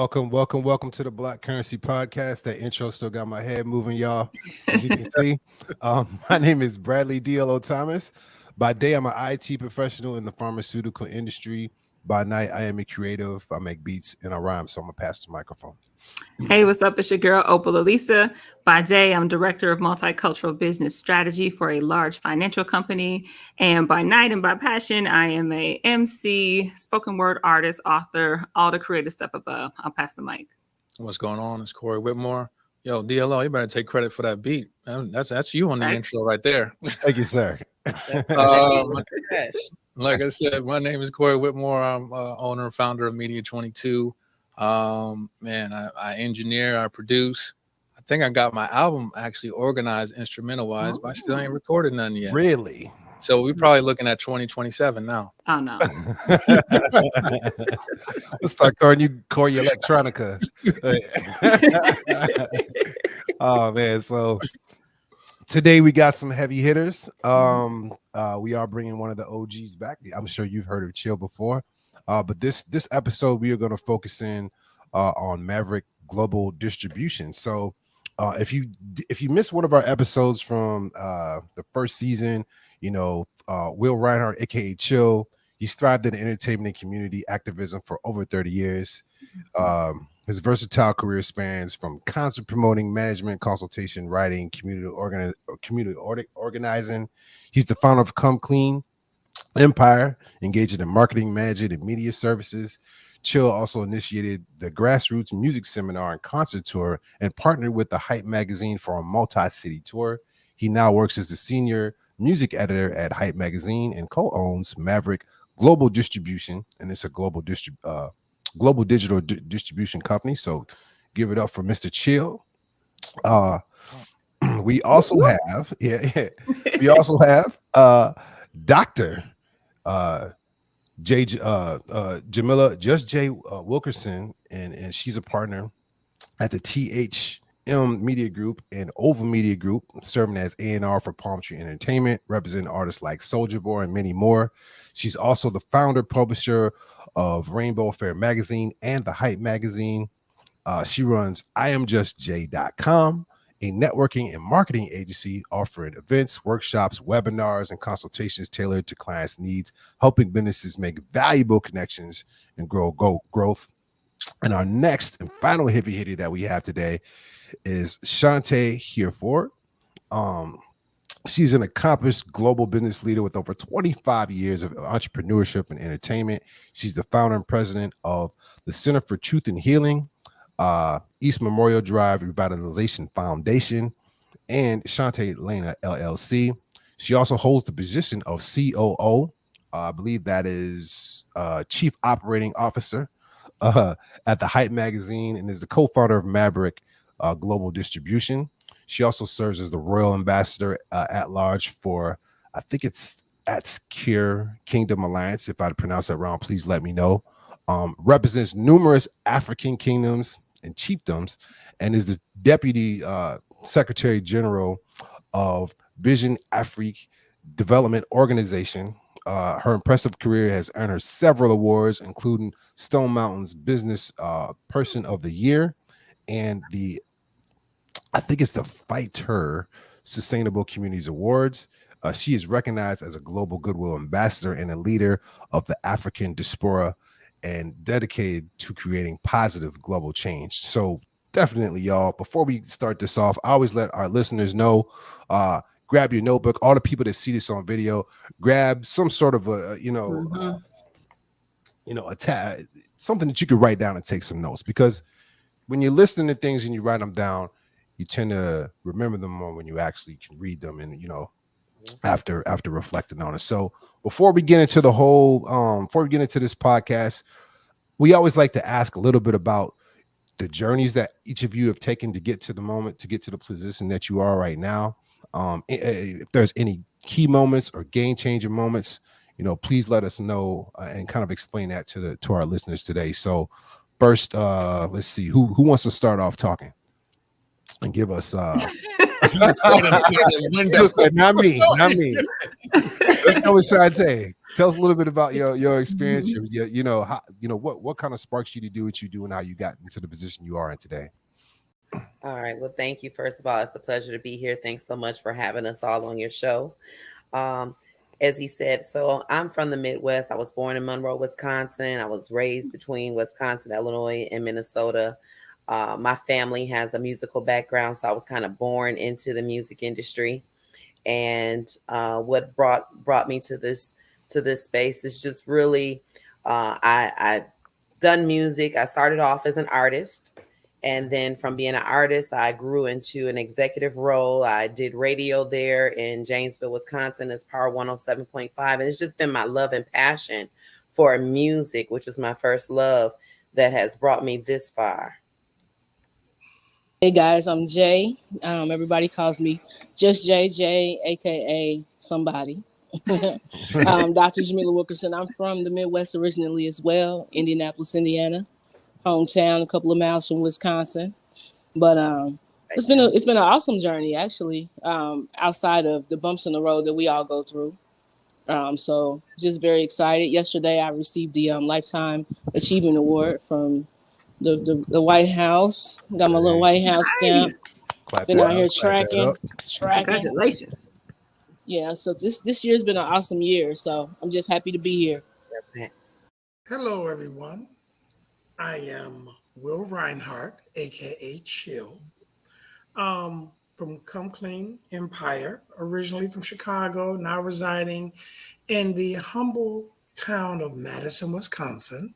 Welcome to the BLK Currency Podcast. That intro still got my head moving, y'all. As you can see, my name is Bradley D.L.O. Thomas. By day, I'm an IT professional in the pharmaceutical industry. By night, I am a creative. I make beats and I rhyme, so I'm going to pass the microphone. Hey, what's up? It's your girl, Opal Elisa. By day, I'm director of multicultural business strategy for a large financial company. And by night and by passion, I am a MC, spoken word artist, author, all the creative stuff above. I'll pass the mic. What's going on? It's Corey Whitmore. Yo, DLO, you better take credit for that beat. That's you on the intro right there. Thank you, sir. Like I said, my name is Corey Whitmore. I'm owner and founder of Media 22. I engineer, I produce. I think I got my album actually organized instrumental wise, but I still ain't recorded none yet. Really? So we're probably looking at 2027 now. Oh no. Let's start calling you Corey Electronica. Oh man, so today we got some heavy hitters. We are bringing one of the OGs back. I'm sure you've heard of Chill before. But this episode, we are going to focus in on Maverick Global Distribution. So if you missed one of our episodes from the first season, Will Rinehart, aka Chill, he's thrived in the entertainment and community activism for over 30 years. His versatile career spans from concert promoting, management, consultation, writing, community organizing. He's the founder of Come Clean Empire, engaging in marketing, management, and media services. Chill also initiated the Grassroots Music Seminar and Concert Tour and partnered with the Hype magazine for a multi-city tour. He now works as the senior music editor at Hype magazine and co-owns Maverick Global Distribution, and it's a global digital distribution company. So give it up for Mr. Chill. We also have Dr. Jameelah Wilkerson, and she's a partner at the THM Media Group and Oval Media Group, serving as A&R for Palm Tree Entertainment, representing artists like Soulja Boy and many more. She's also the founder, publisher of Rainbow Affair magazine and the Hype magazine. She runs IamJustJ.com, a networking and marketing agency offering events, workshops, webinars, and consultations tailored to clients' needs, helping businesses make valuable connections and grow growth. And our next and final heavy hitter that we have today is Shanta Hereford. She's an accomplished global business leader with over 25 years of entrepreneurship and entertainment. She's the founder and president of the Center for Truth and Healing, East Memorial Drive Revitalization Foundation, and Shanta Lana LLC. She also holds the position of COO. I believe that is Chief Operating Officer at the Hype magazine, and is the co-founder of Maverick Global Distribution. She also serves as the Royal Ambassador at large for, I think it's at Cure Kingdom Alliance. If I pronounce that wrong, please let me know. Represents numerous African kingdoms and chiefdoms, and is the Deputy Secretary General of Vision Afrique Development Organization. Her impressive career has earned her several awards, including Stone Mountain's Business Person of the Year and I think it's the Fighter Sustainable Communities Awards. She is recognized as a global goodwill ambassador and a leader of the African diaspora, and dedicated to creating positive global change. So definitely, y'all, before we start this off, I always let our listeners know, grab your notebook. All the people that see this on video, grab some sort of a something that you could write down and take some notes, because when you're listening to things and you write them down, you tend to remember them more when you actually can read them and, after reflecting on it. So before we get into this podcast, we always like to ask a little bit about the journeys that each of you have taken to get to the moment, to get to the position that you are right now. If there's any key moments or game changing moments, please let us know and kind of explain that to our listeners today. So first, let's see who wants to start off talking and give us not me. Let's go with Shante. Tell us a little bit about your experience. What kind of sparks you to do what you do and how you got into the position you are in today. All right. Well, thank you. First of all, it's a pleasure to be here. Thanks so much for having us all on your show. As he said, so I'm from the Midwest. I was born in Monroe, Wisconsin. I was raised between Wisconsin, Illinois, and Minnesota. My family has a musical background, so I was kind of born into the music industry. And what brought me to this space is just really, I done music. I started off as an artist. And then from being an artist, I grew into an executive role. I did radio there in Janesville, Wisconsin as Power 107.5. And it's just been my love and passion for music, which was my first love, that has brought me this far. Hey guys, I'm Jay. Everybody calls me just JJ, aka somebody. Dr. Jameelah Wilkerson. I'm from the Midwest originally as well, Indianapolis, Indiana. Hometown, a couple of miles from Wisconsin, but it's been an awesome journey actually. Outside of the bumps in the road that we all go through, so just very excited. Yesterday, I received the Lifetime Achievement Award from the White House. Got my little White House stamp. Been out here tracking. Congratulations! Yeah, so this year's been an awesome year. So I'm just happy to be here. Hello, everyone. I am Will Rinehart, aka Chill, from Come Clean Empire, originally from Chicago, now residing in the humble town of Madison, Wisconsin.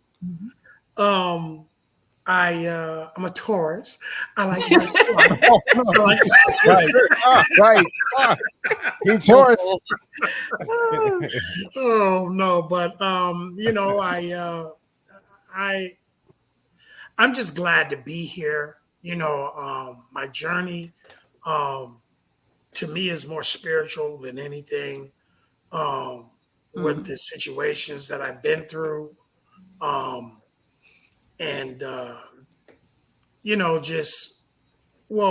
I'm a Taurus. I like my right. Team Taurus. Oh no, but I'm just glad to be here. My journey to me is more spiritual than anything, with the situations that I've been through.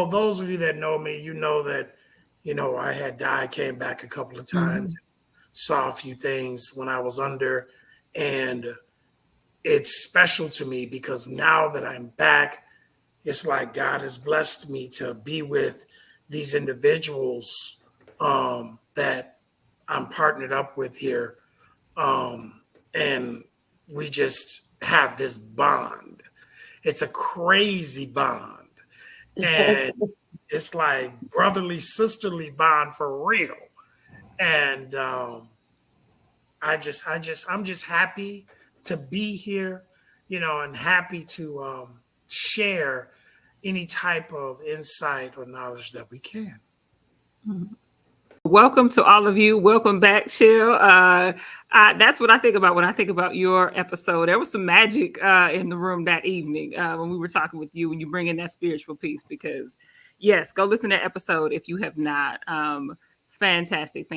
Those of you that know me, you know that, I had died, came back a couple of times, saw a few things when I was under, and it's special to me because now that I'm back, it's like God has blessed me to be with these individuals that I'm partnered up with here. And we just have this bond. It's a crazy bond. And it's like brotherly, sisterly bond for real. And I'm just happy to be here, and happy to share any type of insight or knowledge that we can. Welcome to all of you. Welcome back, Shell. That's what I think about when I think about your episode. There was some magic in the room that evening when we were talking with you, when you bring in that spiritual piece, because yes, go listen to that episode if you have not. Fantastic.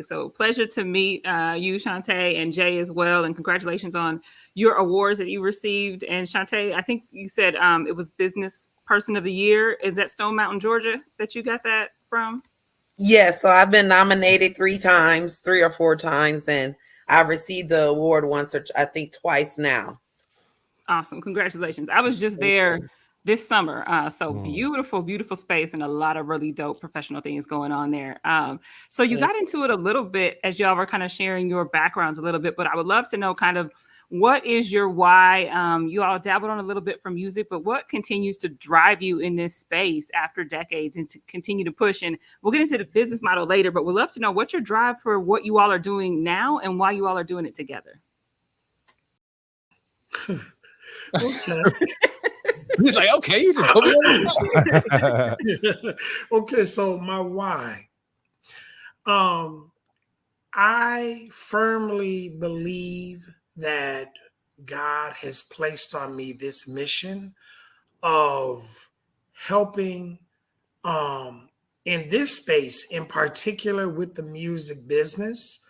So pleasure to meet you, Shantae, and Jay as well. And congratulations on your awards that you received. And Shantae, I think you said it was Business Person of the Year. Is that Stone Mountain, Georgia, that you got that from? Yes. So I've been nominated 3 or 4 times, and I've received the award once or I think twice now. Awesome. Congratulations. I was just there this summer. Beautiful space and a lot of really dope professional things going on there. So you got into it a little bit as y'all were kind of sharing your backgrounds a little bit, but I would love to know kind of what is your why? You all dabbled on a little bit from music, but what continues to drive you in this space after decades and to continue to push? And we'll get into the business model later, but we'd love to know what's your drive for what you all are doing now and why you all are doing it together. Okay. He's like, okay, you just put me on the Okay, so my why. I firmly believe that God has placed on me this mission of helping in this space, in particular with the music business,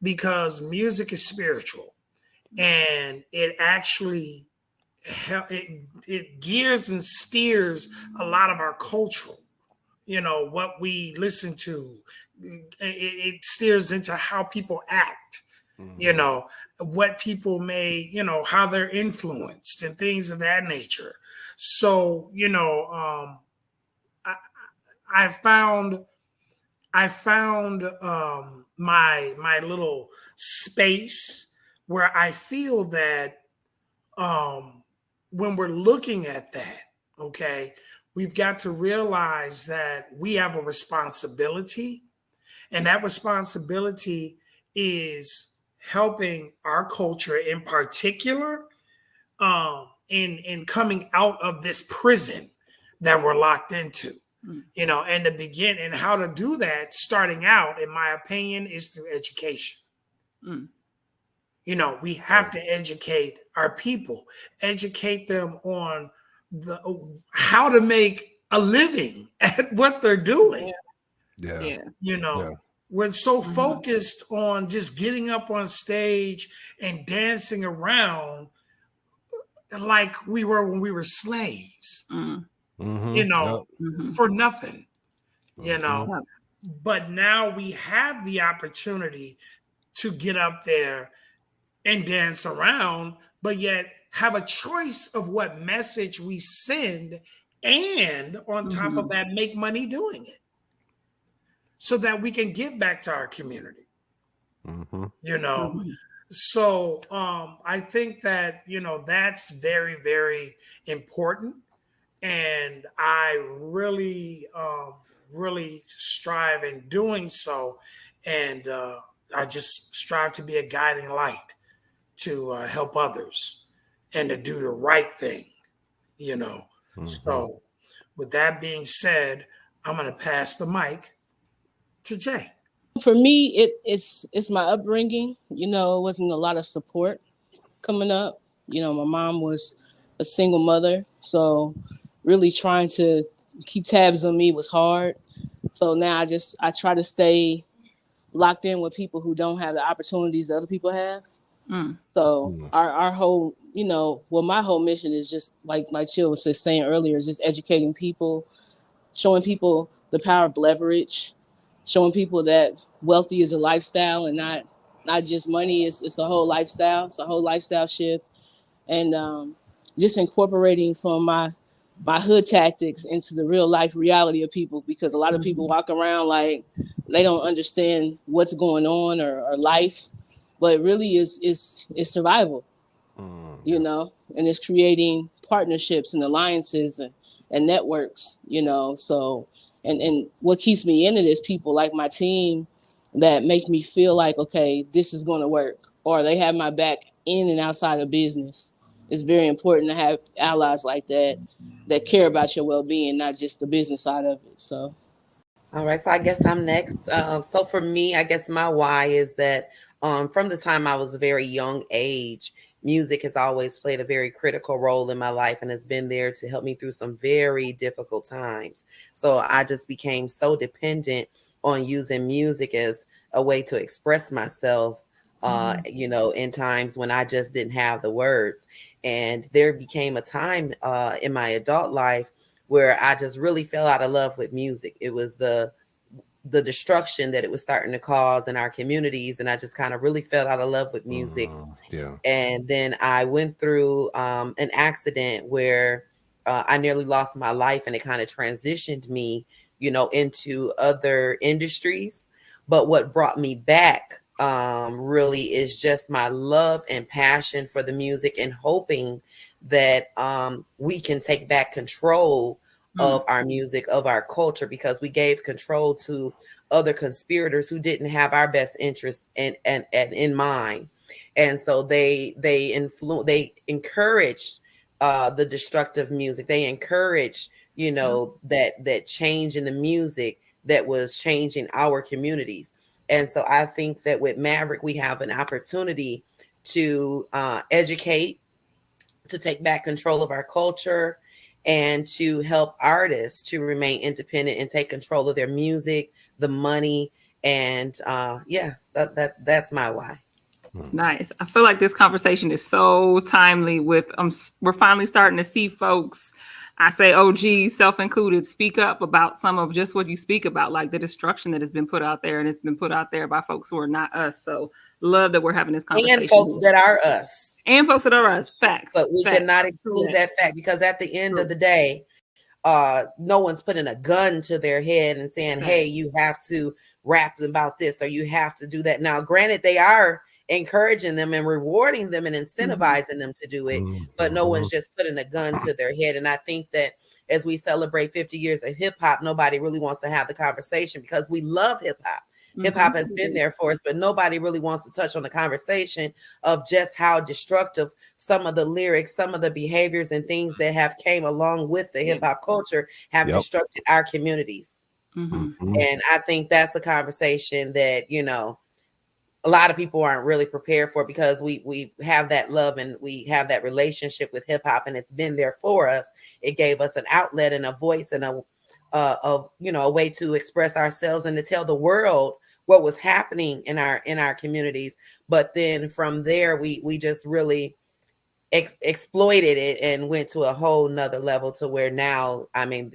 because music is spiritual and it actually it gears and steers a lot of our cultural, what we listen to. It steers into how people act. you know, what people may, you know, how they're influenced and things of that nature. So, you know, I found my little space where I feel that when we're looking at that, okay, we've got to realize that we have a responsibility, and that responsibility is helping our culture in particular in coming out of this prison that we're locked into. You know, and to begin and how to do that, starting out, in my opinion, is through education. You know, we have to educate our people, educate them on how to make a living at what they're doing. Yeah. You know, we're so focused on just getting up on stage and dancing around like we were when we were slaves. You know, for nothing, you know. But now we have the opportunity to get up there and dance around, but yet have a choice of what message we send, and on top of that, make money doing it so that we can give back to our community. You know, so I think that, you know, that's very, very important. And I really, really strive in doing so. And I just strive to be a guiding light to help others and to do the right thing, you know. So with that being said, I'm going to pass the mic to Jay. For me, it's my upbringing. You know, it wasn't a lot of support coming up. You know, my mom was a single mother, so really trying to keep tabs on me was hard. So now I try to stay locked in with people who don't have the opportunities that other people have. So our whole, you know, well, my whole mission is just like Chill was just saying earlier, is just educating people, showing people the power of leverage, showing people that wealthy is a lifestyle and not just money. It's a whole lifestyle. It's a whole lifestyle shift. And just incorporating some of my hood tactics into the real life reality of people, because a lot of people walk around like they don't understand what's going on or life, but it really is survival, you know, and it's creating partnerships and alliances and networks, you know. So and what keeps me in it is people like my team that make me feel like, okay, this is going to work, or they have my back in and outside of business. It's very important to have allies like that care about your well-being, not just the business side of it. So, all right. So I guess I'm next. So for me, I guess my why is that from the time I was a very young age, music has always played a very critical role in my life and has been there to help me through some very difficult times. So I just became so dependent on using music as a way to express myself, you know, in times when I just didn't have the words. And there became a time in my adult life where I just really fell out of love with music. It was the destruction that it was starting to cause in our communities. And I just kind of really fell out of love with music. And then I went through an accident where I nearly lost my life, and it kind of transitioned me, you know, into other industries. But what brought me back really is just my love and passion for the music, and hoping that we can take back control of our music, of our culture, because we gave control to other conspirators who didn't have our best interest in mind. And so they encouraged the destructive music. They encouraged, you know, that change in the music that was changing our communities. And so I think that with Maverick, we have an opportunity to educate, to take back control of our culture, and to help artists to remain independent and take control of their music, the money, and that's my why. Nice. I feel like this conversation is so timely with we're finally starting to see folks, I say OG self-included, speak up about some of just what you speak about, like the destruction that has been put out there, and it's been put out there by folks who are not us. So love that we're having this conversation. And folks that are us. And folks that are us. Facts. But we Facts. cannot exclude that fact, because at the end of the day, no one's putting a gun to their head and saying, hey, you have to rap about this or you have to do that. Now, granted, they are encouraging them and rewarding them and incentivizing them to do it, but no one's just putting a gun to their head. And I think that as we celebrate 50 years of hip hop, nobody really wants to have the conversation, because we love hip hop. Hip hop has been there for us, but nobody really wants to touch on the conversation of just how destructive some of the lyrics, some of the behaviors and things that have came along with the hip hop culture have destructed our communities. And I think that's a conversation that, you know, a lot of people aren't really prepared for, because we have that love and we have that relationship with hip hop, and it's been there for us. It gave us an outlet and a voice and a way to express ourselves and to tell the world what was happening in our communities. But then from there, we just really exploited it and went to a whole nother level, to where now, I mean,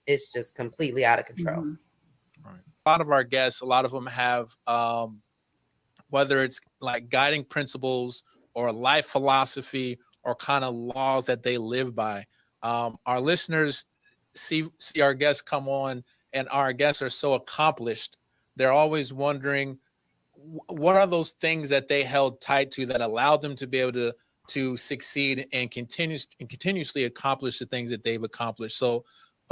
it's just completely out of control. Right. A lot of our guests, a lot of them have whether it's like guiding principles or life philosophy or kind of laws that they live by. Our listeners see our guests come on, and our guests are so accomplished. They're always wondering, what are those things that they held tight to that allowed them to be able to succeed and continuously accomplish the things that they've accomplished. So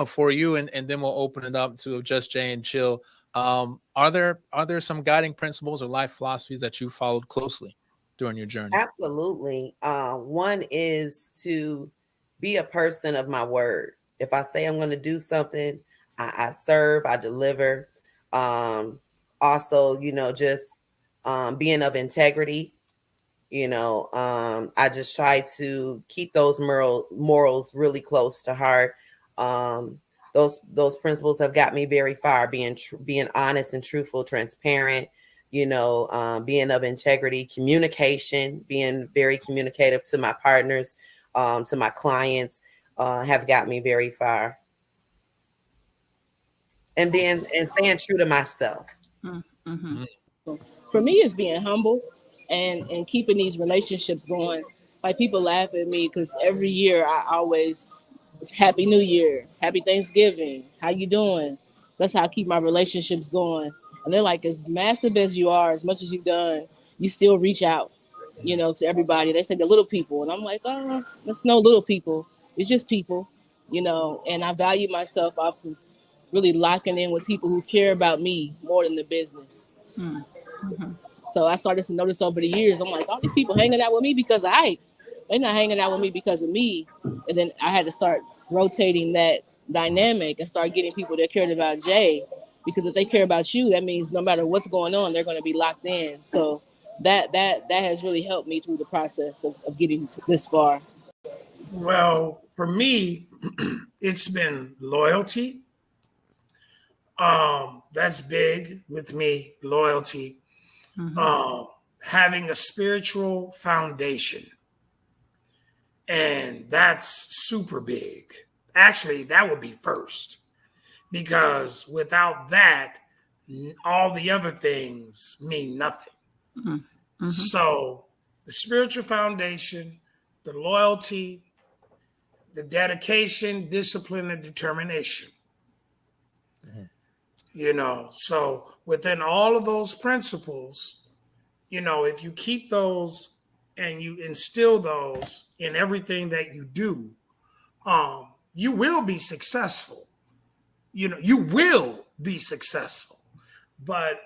for you, and then we'll open it up to Just Jay and Chill. Are there some guiding principles or life philosophies that you followed closely during your journey? Absolutely. One is to be a person of my word. If I say I'm going to do something, I serve, I deliver. Also, just being of integrity. I just try to keep those morals really close to heart. Those principles have got me very far, being honest and truthful, transparent, being of integrity, communication, being very communicative to my partners, to my clients, have got me very far. And staying true to myself. For me, it's being humble and keeping these relationships going. Like, people laugh at me because every year I always, Happy New Year, Happy Thanksgiving, how you doing? That's how I keep my relationships going. And they're like, as massive as you are, as much as you've done, you still reach out, to everybody. They say the little people. And I'm like, oh, there's no little people. It's just people, and I value myself off of really locking in with people who care about me more than the business. So I started to notice over the years, I'm like, all these people hanging out with me because of hype. They're not hanging out with me because of me. And then I had to start rotating that dynamic and start getting people that cared about Jay. Because if they care about you, that means no matter what's going on, they're going to be locked in. So that has really helped me through the process of getting this far. Well, for me, it's been loyalty. That's big with me, loyalty. Having a spiritual foundation. And that's super big. Actually, that would be first, because without that, all the other things mean nothing. So the spiritual foundation, the loyalty, the dedication, discipline, and determination. So within all of those principles, if you keep those and you instill those in everything that you do, you will be successful. You will be successful. But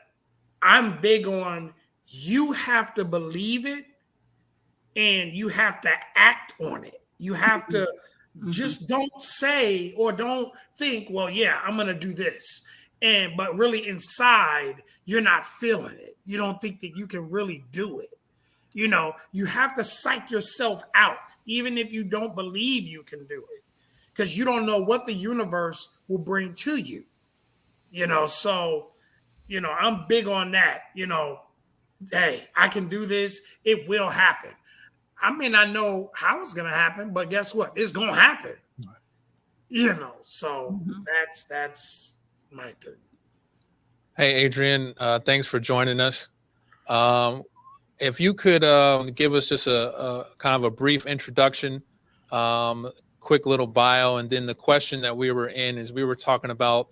I'm big on, you have to believe it and you have to act on it. You have to just don't say or don't think, well, yeah, I'm going to do this. But really inside, you're not feeling it. You don't think that you can really do it. You have to psych yourself out, even if you don't believe you can do it, because you don't know what the universe will bring to you. So, I'm big on that. hey, I can do this. It will happen. I may not know how it's going to happen, but guess what? It's going to happen. So that's my thing. Hey, Adrian, thanks for joining us. If you could give us just a kind of a brief introduction, quick little bio, and then the question that we were in is we were talking about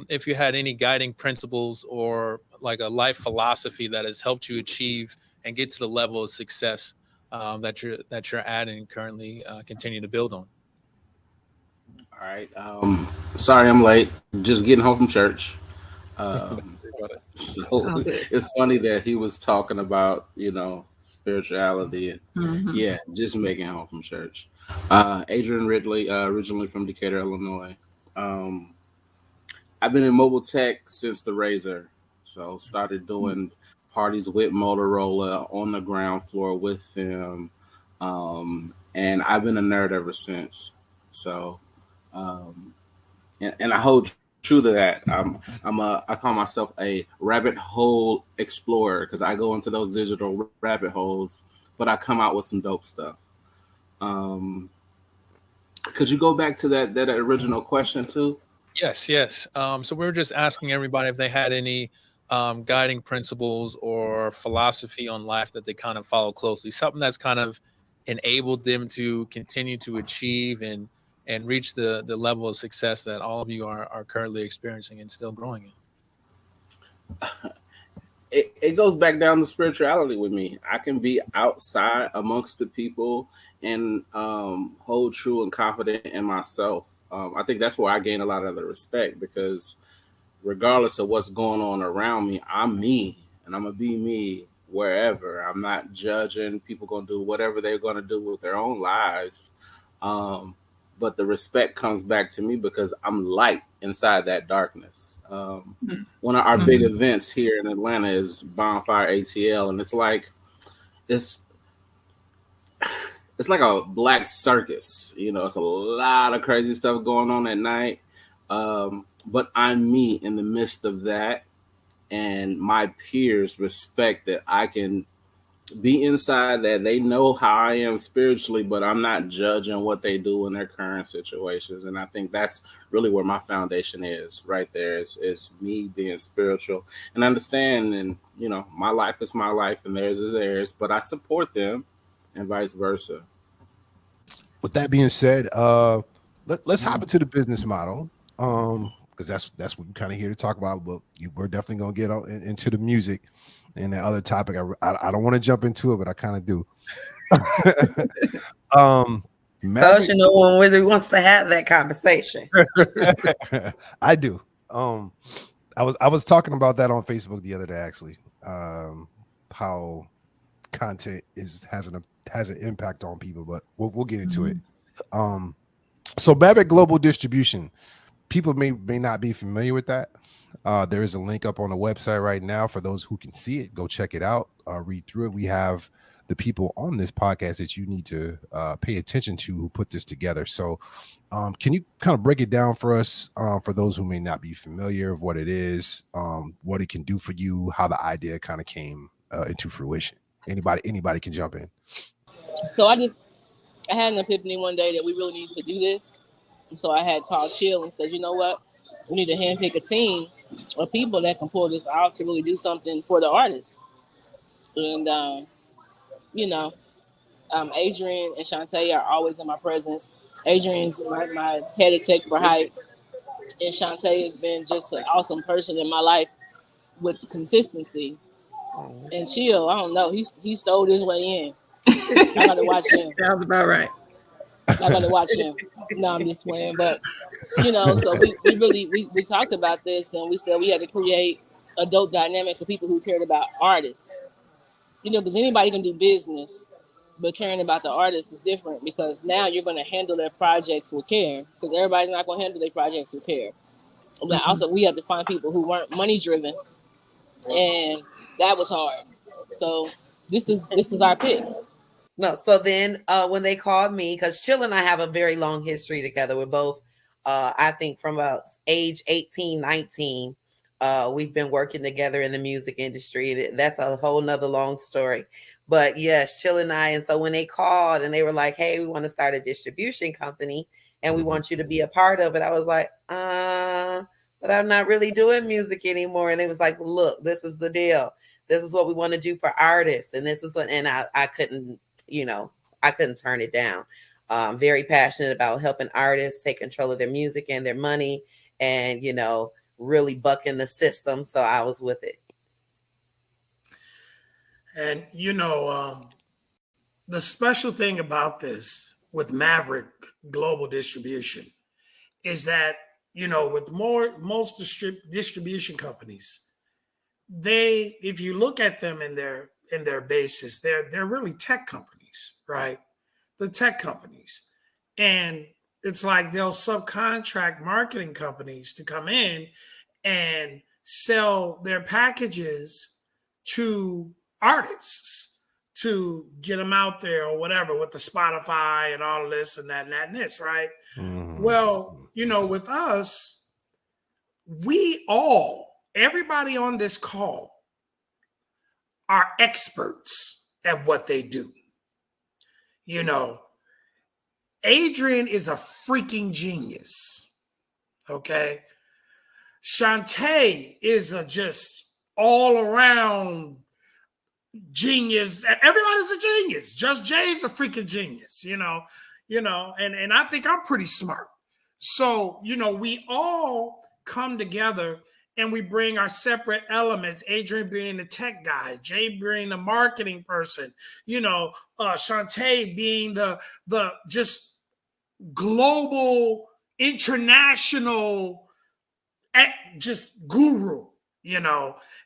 if you had any guiding principles or like a life philosophy that has helped you achieve and get to the level of success that you're at and currently continue to build on. All right. Sorry I'm late. Just getting home from church. So it's funny that he was talking about, spirituality and just making home from church. Adrian Ridley, originally from Decatur, Illinois. I've been in mobile tech since the Razor. So started doing parties with Motorola on the ground floor with them. And I've been a nerd ever since. So, and I hold true to that. I call myself a rabbit hole explorer because I go into those digital rabbit holes, but I come out with some dope stuff. Could you go back to that original question too? Yes. So we were just asking everybody if they had any guiding principles or philosophy on life that they kind of follow closely, something that's kind of enabled them to continue to achieve and reach the level of success that all of you are currently experiencing and still growing in. It goes back down to spirituality with me. I can be outside amongst the people and hold true and confident in myself. I think that's where I gain a lot of the respect because regardless of what's going on around me, I'm me and I'm going to be me wherever. I'm not judging. People going to do whatever they're going to do with their own lives. But the respect comes back to me because I'm light inside that darkness. One of our big events here in Atlanta is Bonfire ATL. And it's like a black circus. It's a lot of crazy stuff going on at night. But I'm me in the midst of that. And my peers respect that I can be inside that. They know how I am spiritually, but I'm not judging what they do in their current situations. And I think that's really where my foundation is right there. Is me being spiritual and understanding, my life is my life and theirs is theirs, but I support them and vice versa. With that being said, let's hop into the business model. Because that's what we're kind of here to talk about, but we're definitely going to get into the music and the other topic. I don't want to jump into it, but I kind of do. So no one really wants to have that conversation. I do. I was talking about that on Facebook the other day, actually. How content has an impact on people, but we'll get into it. So Maverick Global Distribution. People may not be familiar with that. There is a link up on the website right now for those who can see it. Go check it out. Read through it. We have the people on this podcast that you need to pay attention to who put this together. So can you kind of break it down for us for those who may not be familiar of what it is, what it can do for you, how the idea kind of came into fruition? Anybody can jump in. So I had an epiphany one day that we really need to do this. And so I had called Chill and said, you know what? We need to handpick a team of people that can pull this out to really do something for the artists. And, Adrian and Shanta are always in my presence. Adrian's my head of tech for Hype. And Shanta has been just an awesome person in my life with consistency. And Chill, I don't know, he sold his way in. I got to watch him. Sounds about right. I got to watch him. No, I'm just playing. But, so we talked about this and we said we had to create a dope dynamic for people who cared about artists. Because anybody can do business, but caring about the artists is different because now you're going to handle their projects with care because everybody's not going to handle their projects with care. But also, we have to find people who weren't money driven, and that was hard. So this is our picks. No, so then when they called me, because Chill and I have a very long history together. We're both, I think, from age 18, 19, We've been working together in the music industry. That's a whole nother long story. But yes, Chill and I. And so when they called and they were like, hey, we want to start a distribution company and we want you to be a part of it, I was like, but I'm not really doing music anymore. And they was like, look, this is the deal. This is what we want to do for artists. And this is what, and I couldn't, I couldn't turn it down. Very passionate about helping artists take control of their music and their money and, really bucking the system. So I was with it. And, the special thing about this with Maverick Global Distribution is that, with most distribution companies, if you look at them in their basis, they're really tech companies, right? The tech companies. And it's like they'll subcontract marketing companies to come in and sell their packages to artists to get them out there or whatever with the Spotify and all of this and that and that and this, right? Mm-hmm. Well, with us, everybody on this call are experts at what they do. Adrian is a freaking genius. Okay. Shanta is a just all around genius. Everybody's a genius. Just Jay's a freaking genius, and I think I'm pretty smart. So, we all come together and we bring our separate elements. Adrian being the tech guy, Jay being the marketing person, Shanta being the just global, international, just guru,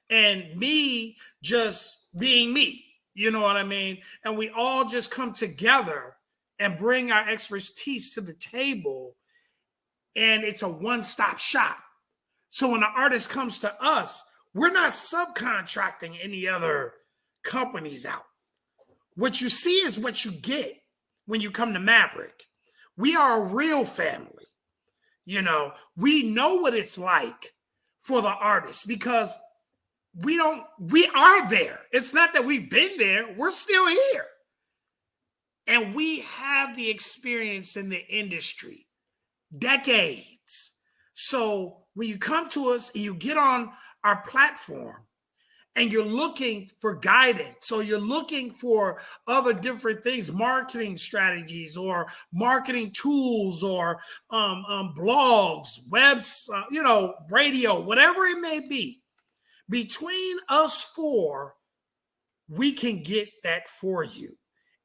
and me just being me, you know what I mean? And we all just come together and bring our expertise to the table, and it's a one-stop shop. So when an artist comes to us, we're not subcontracting any other companies out. What you see is what you get when you come to Maverick. We are a real family. We know what it's like for the artist because we are there. It's not that we've been there. We're still here. And we have the experience in the industry, decades. So when you come to us and you get on our platform and you're looking for guidance, or you're looking for other different things, marketing strategies or marketing tools or blogs, webs, radio, whatever it may be, between us four, we can get that for you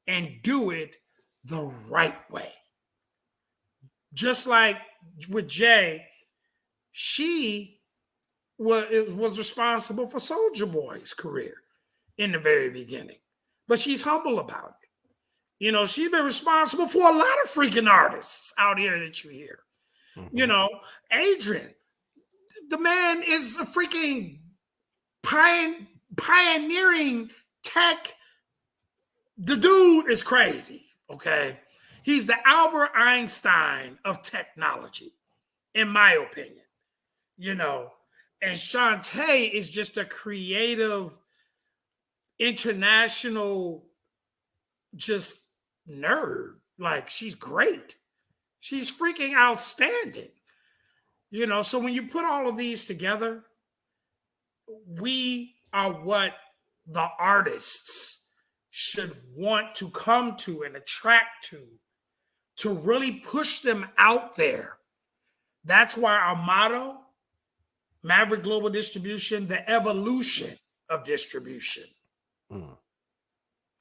and do it the right way. Just like with Jay, she was responsible for Soulja Boy's career in the very beginning, but she's humble about it. She's been responsible for a lot of freaking artists out here that you hear. Mm-hmm. Adrian, the man is a freaking pioneering tech. The dude is crazy, okay? He's the Albert Einstein of technology, in my opinion, And Shanta is just a creative, international, just nerd. Like, she's great. She's freaking outstanding. So when you put all of these together, we are what the artists should want to come to and attract to really push them out there. That's why our motto, Maverick Global Distribution, the evolution of distribution.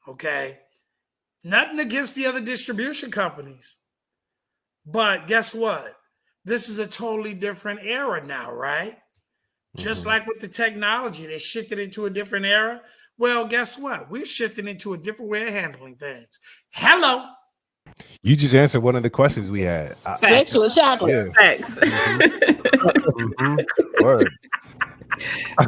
Okay? Nothing against the other distribution companies. But guess what? This is a totally different era now, right? Just like with the technology, they shifted into a different era. Well, guess what? We're shifting into a different way of handling things. Hello. You just answered one of the questions we had. Sexual chocolate. Thanks. Word.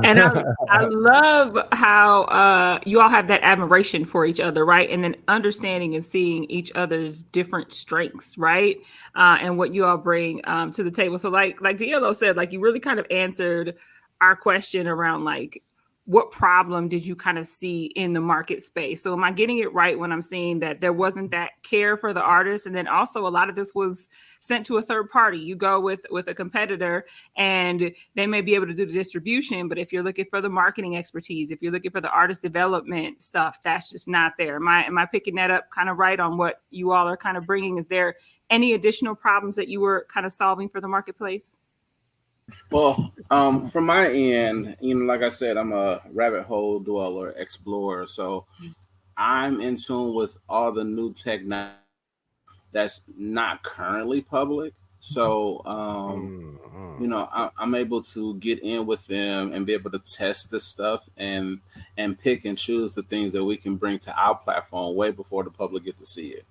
And I love how you all have that admiration for each other, right? And then understanding and seeing each other's different strengths, right? And what you all bring to the table. So like DLO said, like you really kind of answered our question around like, what problem did you kind of see in the market space? So am I getting it right when I'm saying that there wasn't that care for the artist? And then also a lot of this was sent to a third party. You go with a competitor and they may be able to do the distribution, but if you're looking for the marketing expertise, if you're looking for the artist development stuff, that's just not there. Am I picking that up kind of right on what you all are kind of bringing? Is there any additional problems that you were kind of solving for the marketplace? Well, from my end, like I said, I'm a rabbit hole dweller, explorer. So I'm in tune with all the new technology that's not currently public. So, I'm able to get in with them and be able to test the stuff and pick and choose the things that we can bring to our platform way before the public get to see it.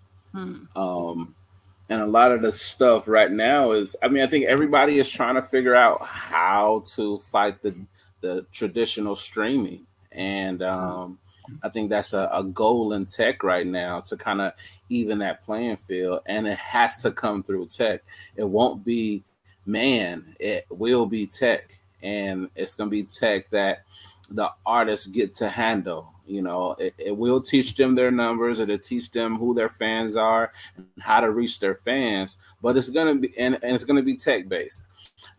And a lot of the stuff right now is, I think everybody is trying to figure out how to fight the traditional streaming. And I think that's a goal in tech right now to kind of even that playing field. And it has to come through tech. It won't be man, it will be tech. And it's going to be tech that the artists get to handle. It will teach them their numbers. It'll teach them who their fans are and how to reach their fans. But it's going to be, and it's going to be tech based.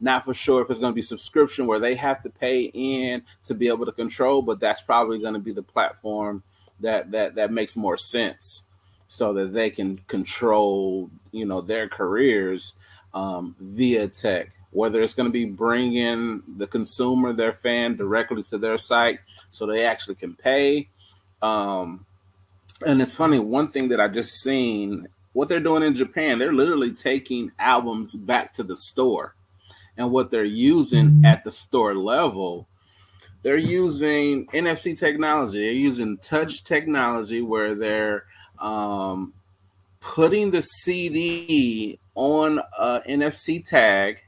Not for sure if it's going to be subscription where they have to pay in to be able to control, but that's probably going to be the platform that makes more sense so that they can control, their careers via tech. Whether it's going to be bringing the consumer, their fan, directly to their site so they actually can pay. And it's funny, one thing that I just seen, what they're doing in Japan, they're literally taking albums back to the store. And what they're using at the store level, they're using NFC technology. They're using touch technology where they're putting the CD on an NFC tag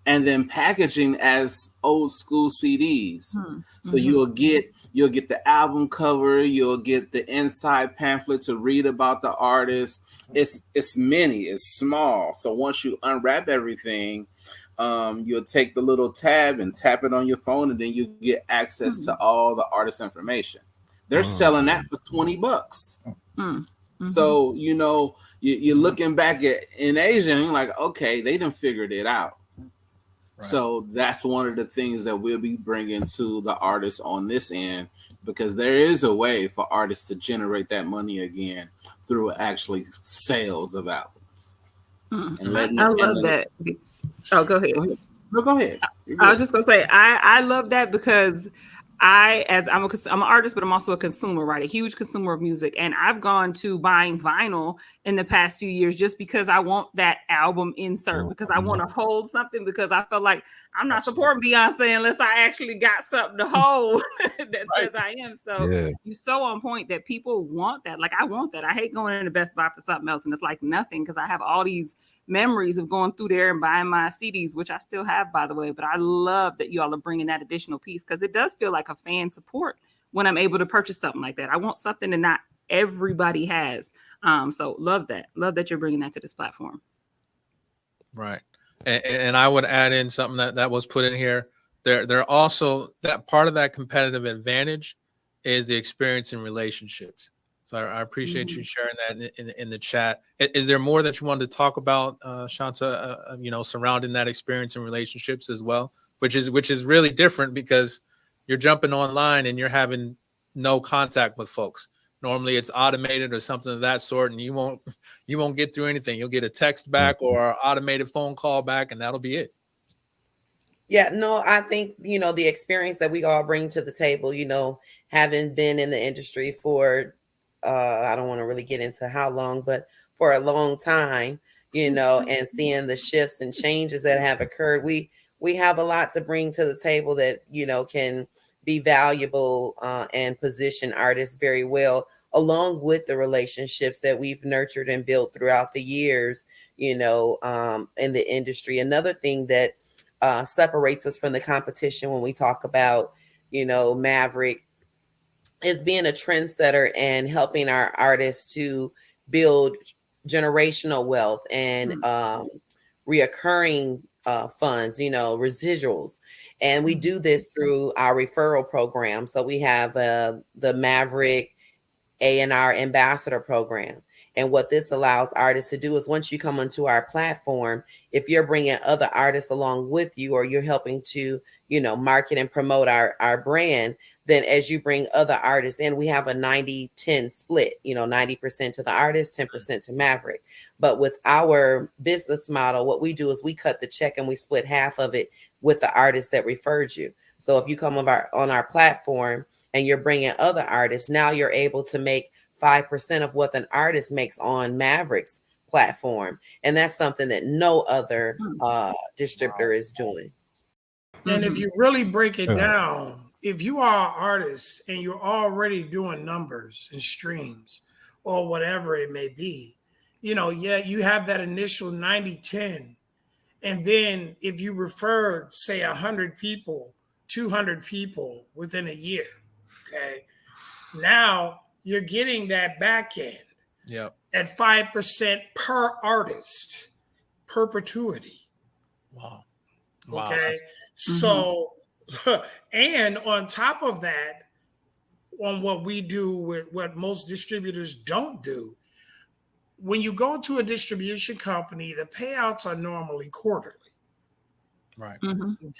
and then packaging as old school CDs. So you'll get the album cover, you'll get the inside pamphlet to read about the artist. It's mini, it's small. So once you unwrap everything, you'll take the little tab and tap it on your phone, and then you get access to all the artist information. They're selling that for $20. So you're looking back in Asia and you're like, okay, they done figured it out. Right. So that's one of the things that we'll be bringing to the artists on this end, because there is a way for artists to generate that money again through actually sales of albums. I love that. Oh, go ahead. No, go ahead. I was just gonna say I love that because I'm an artist, but I'm also a consumer, right? A huge consumer of music. And I've gone to buying vinyl in the past few years just because I want that album insert, because I want to hold something, because I feel like I'm not supporting Beyonce unless I actually got something to hold that says I am. So you're so on point that people want that. Like, I want that. I hate going into Best Buy for something else and it's like nothing, because I have all these memories of going through there and buying my CDs, which I still have, by the way. But I love that you all are bringing that additional piece, because it does feel like a fan support when I'm able to purchase something like that. I want something that not everybody has. So love that you're bringing that to this platform. Right. And I would add in something that was put in here. They're also, that part of that competitive advantage is the experience in relationships. So I appreciate you sharing that in the chat. Is there more that you wanted to talk about, Shanta, surrounding that experience in relationships as well, which is really different because you're jumping online and you're having no contact with folks. Normally it's automated or something of that sort, and you won't get through anything. You'll get a text back or an automated phone call back, and that'll be it. Yeah, no, I think, the experience that we all bring to the table, having been in the industry for I don't want to really get into how long, but for a long time, and seeing the shifts and changes that have occurred, we have a lot to bring to the table that, can be valuable and position artists very well, along with the relationships that we've nurtured and built throughout the years, in the industry. Another thing that separates us from the competition when we talk about, Maverick, is being a trendsetter and helping our artists to build generational wealth and reoccurring funds, residuals. And we do this through our referral program. So we have the Maverick A&R Ambassador Program. And what this allows artists to do is once you come onto our platform, if you're bringing other artists along with you, or you're helping to, market and promote our brand, then as you bring other artists in, we have a 90-10 split, 90% to the artist, 10% to Maverick. But with our business model, what we do is we cut the check and we split half of it with the artist that referred you. So if you come on our platform and you're bringing other artists, now you're able to make 5% of what an artist makes on Maverick's platform. And that's something that no other distributor is doing. And if you really break it down, if you are an artist and you're already doing numbers and streams or whatever it may be, you have that initial 90-10. And then if you refer, say, 100 people, 200 people within a year, okay, now you're getting that back end at 5% per artist, perpetuity. Wow. Okay. So, and on top of that, on what we do with what most distributors don't do, when you go to a distribution company, the payouts are normally quarterly. Right.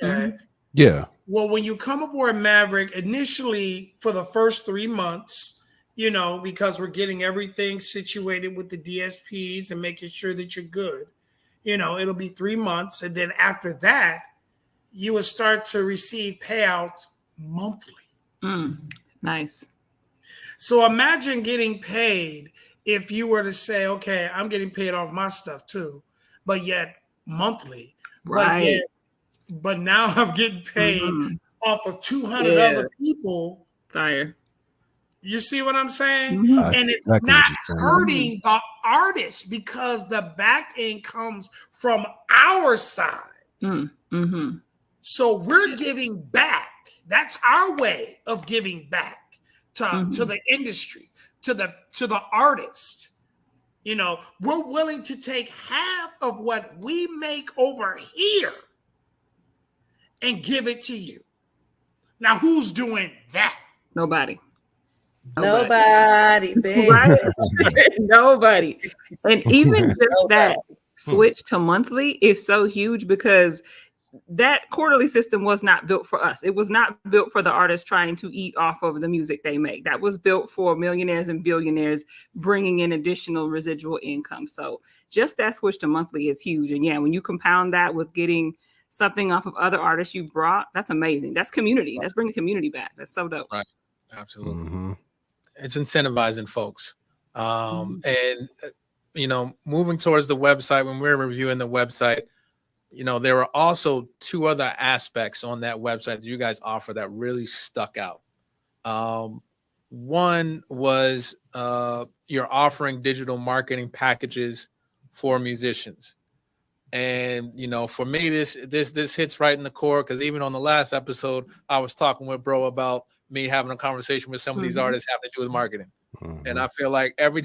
Okay. Yeah. Well, when you come aboard Maverick, initially for the first 3 months, because we're getting everything situated with the DSPs and making sure that you're good, it'll be 3 months. And then after that, you will start to receive payouts monthly. Nice. So imagine getting paid if you were to say, okay, I'm getting paid off my stuff too, but yet monthly. Right. But now I'm getting paid off of 200 other people. Fire. You see what I'm saying? And it's not hurting the artist because the back end comes from our side. So we're giving back. That's our way of giving back to the industry, to the artist. We're willing to take half of what we make over here and give it to you. Now, who's doing that? Nobody, baby. Right? Nobody. And even just that switch to monthly is so huge because that quarterly system was not built for us. It was not built for the artists trying to eat off of the music they make. That was built for millionaires and billionaires bringing in additional residual income. So just that switch to monthly is huge. And yeah, when you compound that with getting something off of other artists you brought, that's amazing. That's community. That's bringing community back. That's so dope. Right. Absolutely. It's incentivizing folks. And, moving towards the website, when we're reviewing the website, there were also two other aspects on that website that you guys offer that really stuck out. One was you're offering digital marketing packages for musicians. And, for me, this hits right in the core, because even on the last episode, I was talking with bro about me having a conversation with some of these artists having to do with marketing. And I feel like every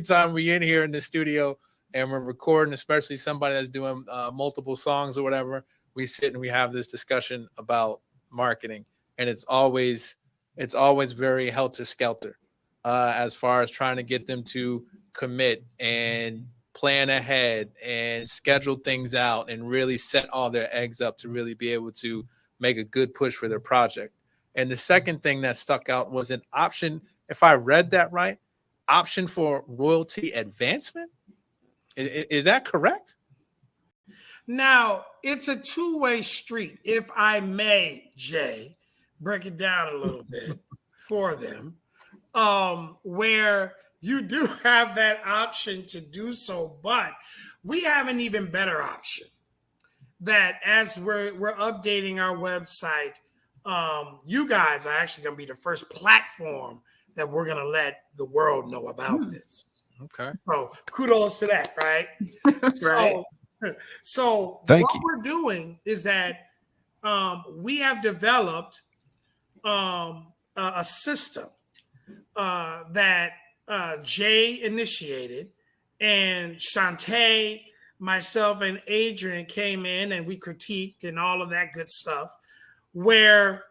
time we in here in the studio and we're recording, especially somebody that's doing multiple songs or whatever, we sit and we have this discussion about marketing. And it's always very helter-skelter as far as trying to get them to commit and plan ahead and schedule things out and really set all their eggs up to really be able to make a good push for their project. And the second thing that stuck out was an option, if I read that right, option for royalty advancement. Is that correct? Now, it's a two-way street, if I may, Jay, break it down a little bit for them, where you do have that option to do so, but we have an even better option that as we're updating our website, you guys are actually going to be the first platform that we're going to let the world know about this. Okay. So kudos to that, right? Right. So Thank what you. we're doing is that we have developed a system that Jay initiated, and Shanta myself and Adrian came in and we critiqued and all of that good stuff, where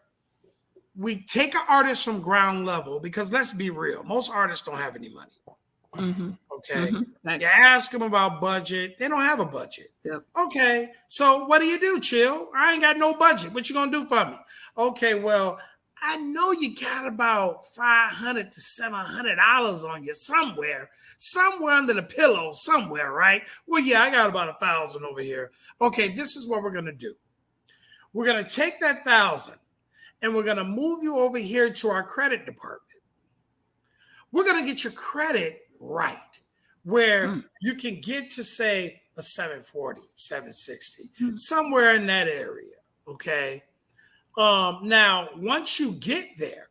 we take an artist from ground level, because let's be real, most artists don't have any money. Mm-hmm. Okay. Mm-hmm. You ask them about budget, they don't have a budget. Yep. Okay. So what do? Chill. I ain't got no budget. What you gonna do for me? Okay, well, I know you got about $500 to $700 on you somewhere under the pillow somewhere, right? Well, yeah, I got about 1,000 over here. Okay, this is what we're gonna do. We're gonna take that 1,000 and we're gonna move you over here to our credit department. We're gonna get your credit right, where you can get to, say, a 740, 760, somewhere in that area. Okay. Now, once you get there,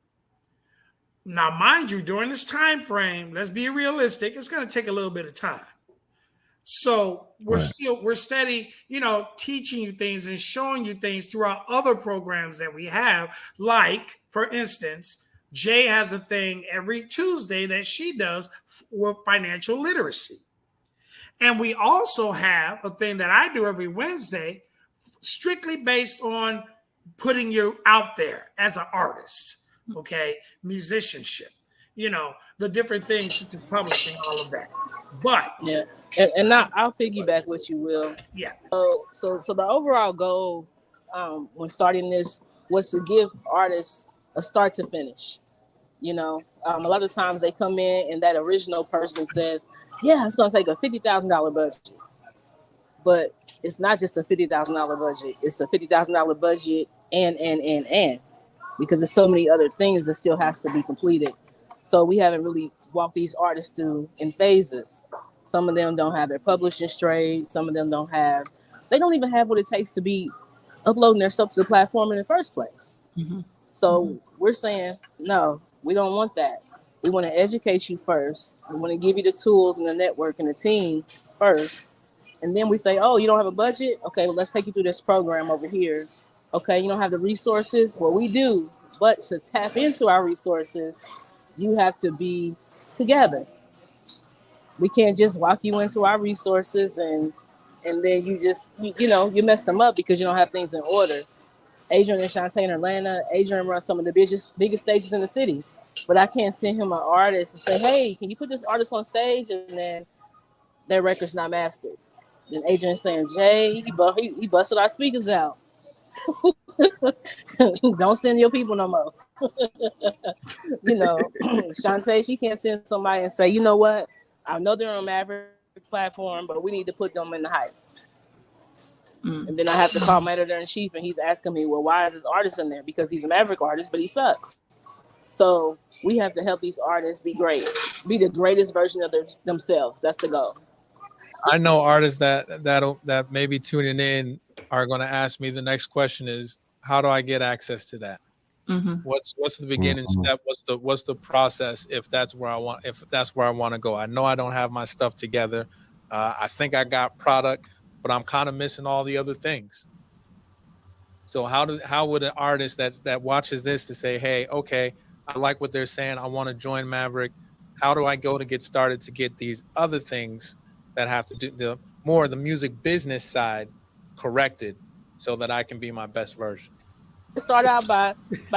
now mind you, during this time frame, let's be realistic, it's going to take a little bit of time. So we're steady, teaching you things and showing you things through our other programs that we have. Like, for instance, Jay has a thing every Tuesday that she does with financial literacy. And we also have a thing that I do every Wednesday, strictly based on putting you out there as an artist, okay? Musicianship, the different things, publishing, all of that. But yeah, and now I'll piggyback what you will. Yeah. So the overall goal when starting this was to give artists a start to finish. A lot of times they come in and that original person says, yeah, it's going to take a $50,000 budget. But it's not just a $50,000 budget. It's a $50,000 budget and because there's so many other things that still has to be completed. So we haven't really walked these artists through in phases. Some of them don't have their publishing straight. Some of them they don't even have what it takes to be uploading their stuff to the platform in the first place. Mm-hmm. So we're saying, no, we don't want that. We want to educate you first. We want to give you the tools and the network and the team first. And then we say, oh, you don't have a budget? Okay, well, let's take you through this program over here. Okay, you don't have the resources? Well, we do. But to tap into our resources, you have to be together. We can't just walk you into our resources and then you just, you mess them up because you don't have things in order. Adrian and Shanta in Atlanta, Adrian runs some of the biggest stages in the city. But I can't send him an artist and say, hey, can you put this artist on stage? And then their record's not mastered. Then Adrian saying, Jay, he busted our speakers out. Don't send your people no more. Shanta, she can't send somebody and say, you know what? I know they're on Maverick platform, but we need to put them in the hype. And then I have to call my editor-in-chief and he's asking me, well, why is this artist in there? Because he's a Maverick artist, but he sucks. So we have to help these artists be great, be the greatest version of themselves. That's the goal. I know artists that may be tuning in are going to ask me the next question is, how do I get access to that? Mm-hmm. What's the beginning step? What's the process if that's where I want to go? I know I don't have my stuff together. I think I got product, but I'm kind of missing all the other things. So how would an artist that watches this to say, hey, okay, I like what they're saying, I want to join Maverick. How do I go to get started to get these other things that have to do the music business side corrected so that I can be my best version? Start out by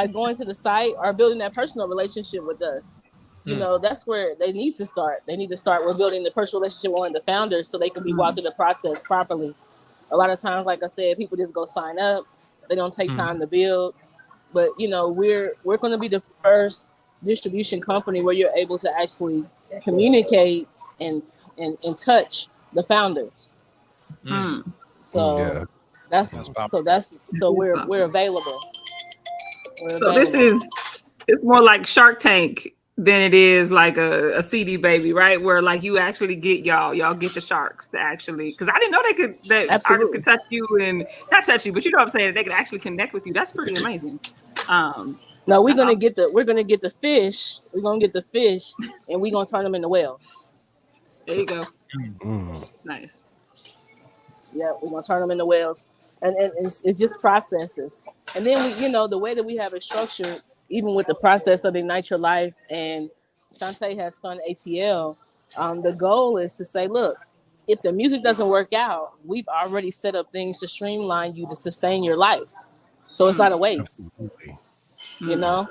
going to the site or building that personal relationship with us. That's where they need to start. They need to start with building the personal relationship with one of the founders so they can be walked through the process properly. A lot of times, like I said, people just go sign up. They don't take time to build. But, we're going to be the first distribution company where you're able to actually communicate and touch the founders. So we're available. So it's more like Shark Tank than it is like a CD Baby, right? Where like you actually get y'all get the sharks to actually, because I didn't know that artists could touch you and not touch you, but you know what I'm saying, they could actually connect with you. That's pretty amazing. No, we're gonna get the fish. We're gonna get the fish and we're gonna turn them into whales. There you go. Nice. Yeah, we're gonna turn them into whales, and it's just processes. And then we, the way that we have it structured, even with the process of Ignite Your Life and Shanta has Fun ATL, the goal is to say, look, if the music doesn't work out, we've already set up things to streamline you to sustain your life. So it's not a waste, Absolutely. you know?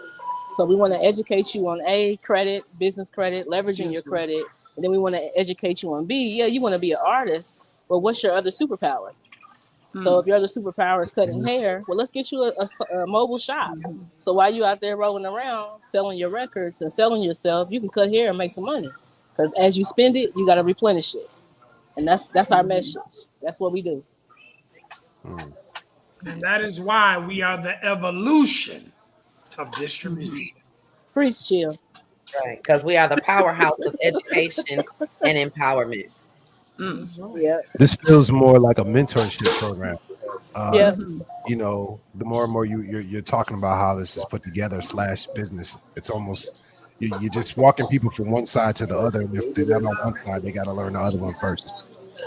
So we want to educate you on A, credit, business credit, leveraging your credit. And then we want to educate you on B. Yeah, you want to be an artist, but what's your other superpower? So if your other superpower is cutting hair, well, let's get you a mobile shop. So while you out there rolling around, selling your records and selling yourself, you can cut hair and make some money. Because as you spend it, you got to replenish it. And that's our message. That's what we do. And that is why we are the evolution of distribution. Freeze chill. Right, because we are the powerhouse of education and empowerment. Yeah. This feels more like a mentorship program. Yeah. You know, the more and more you're talking about how this is put together / business, it's almost you're just walking people from one side to the other. And if they're not on one side, they got to learn the other one first.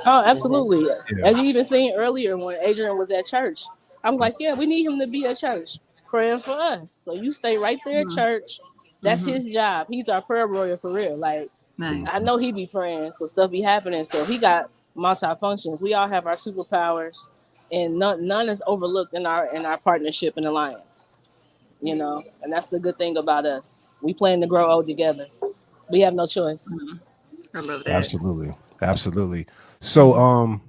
Oh, absolutely. Yeah. As you even seen earlier when Adrian was at church, I'm like, yeah, we need him to be at church praying for us. So you stay right there at church. That's his job. He's our prayer warrior for real. Like, Nice. I know he be praying, so stuff be happening. So he got multi-functions. We all have our superpowers, and none is overlooked in our partnership and alliance. You know, and that's the good thing about us. We plan to grow old together. We have no choice. I love that. Absolutely. So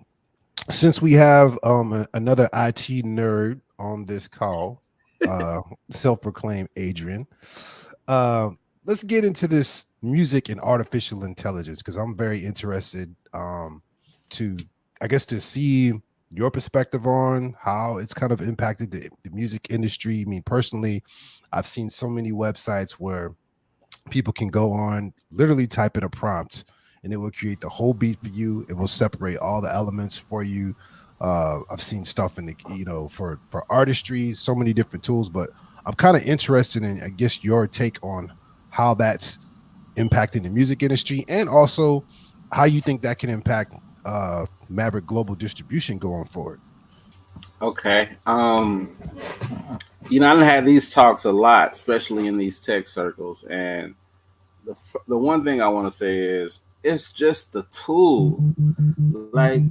since we have another IT nerd on this call, self-proclaimed Adrian, let's get into this music and artificial intelligence, because I'm very interested to see your perspective on how it's kind of impacted the music industry. I mean, personally, I've seen so many websites where people can go on, literally type in a prompt, and it will create the whole beat for you. It will separate all the elements for you. I've seen stuff in the, for artistry, so many different tools, but I'm kind of interested in, I guess, your take on how that's impacting the music industry, and also how you think that can impact Maverick Global Distribution going forward. Okay. I've had these talks a lot, especially in these tech circles. And the one thing I want to say is it's just the tool. Like,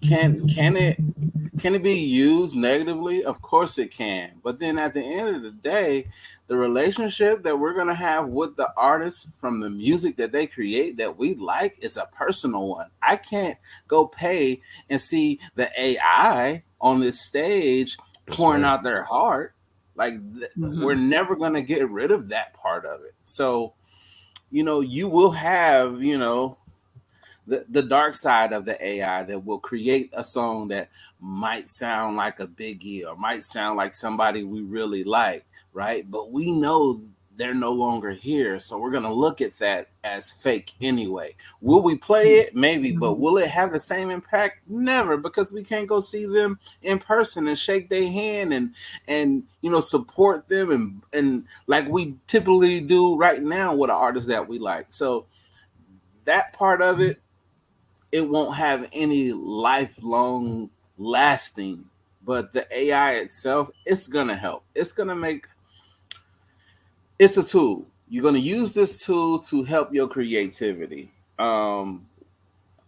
can it be used negatively? Of course it can. But then at the end of the day, the relationship that we're going to have with the artists from the music that they create that we like is a personal one. I can't go pay and see the AI on this stage pouring out their heart. Like, we're never going to get rid of that part of it. So, you will have, the dark side of the AI that will create a song that might sound like a Biggie or might sound like somebody we really like, right? But we know they're no longer here, so we're going to look at that as fake anyway. Will we play it? Maybe, but will it have the same impact? Never, because we can't go see them in person and shake their hand and support them and like we typically do right now with an artist that we like. So that part of it, it won't have any lifelong lasting, but the AI itself, it's going to help. It's going to make, it's a tool. You're going to use this tool to help your creativity.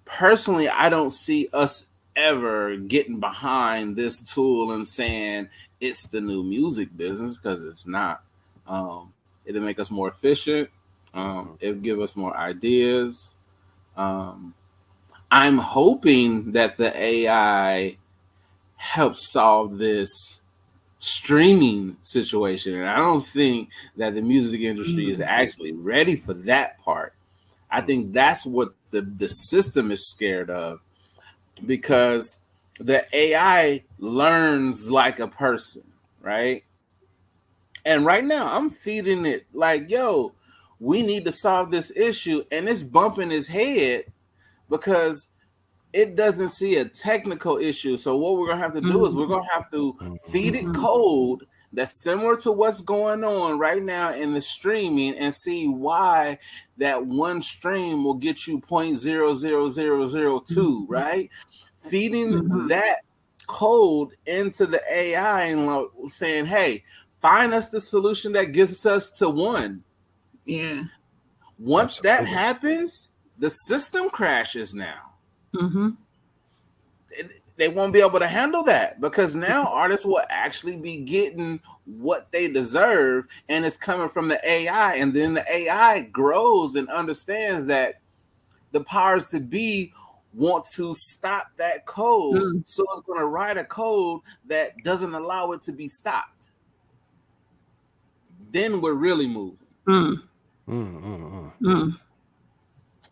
Personally, I don't see us ever getting behind this tool and saying it's the new music business, because it's not. It'll make us more efficient. It'll give us more ideas. I'm hoping that the AI helps solve this streaming situation. And I don't think that the music industry is actually ready for that part. I think that's what the system is scared of, because the AI learns like a person, right? And right now I'm feeding it like, yo, we need to solve this issue. And it's bumping its head because it doesn't see a technical issue. So what we're going to have to do is we're going to have to feed it code that's similar to what's going on right now in the streaming and see why that one stream will get you 0.00002, right? Feeding that code into the AI and saying, hey, find us the solution that gets us to 1. Yeah. Once that happens, the system crashes now. They won't be able to handle that, because now artists will actually be getting what they deserve, and it's coming from the AI. And then the AI grows and understands that the powers to be want to stop that code. So it's going to write a code that doesn't allow it to be stopped. Then we're really moving.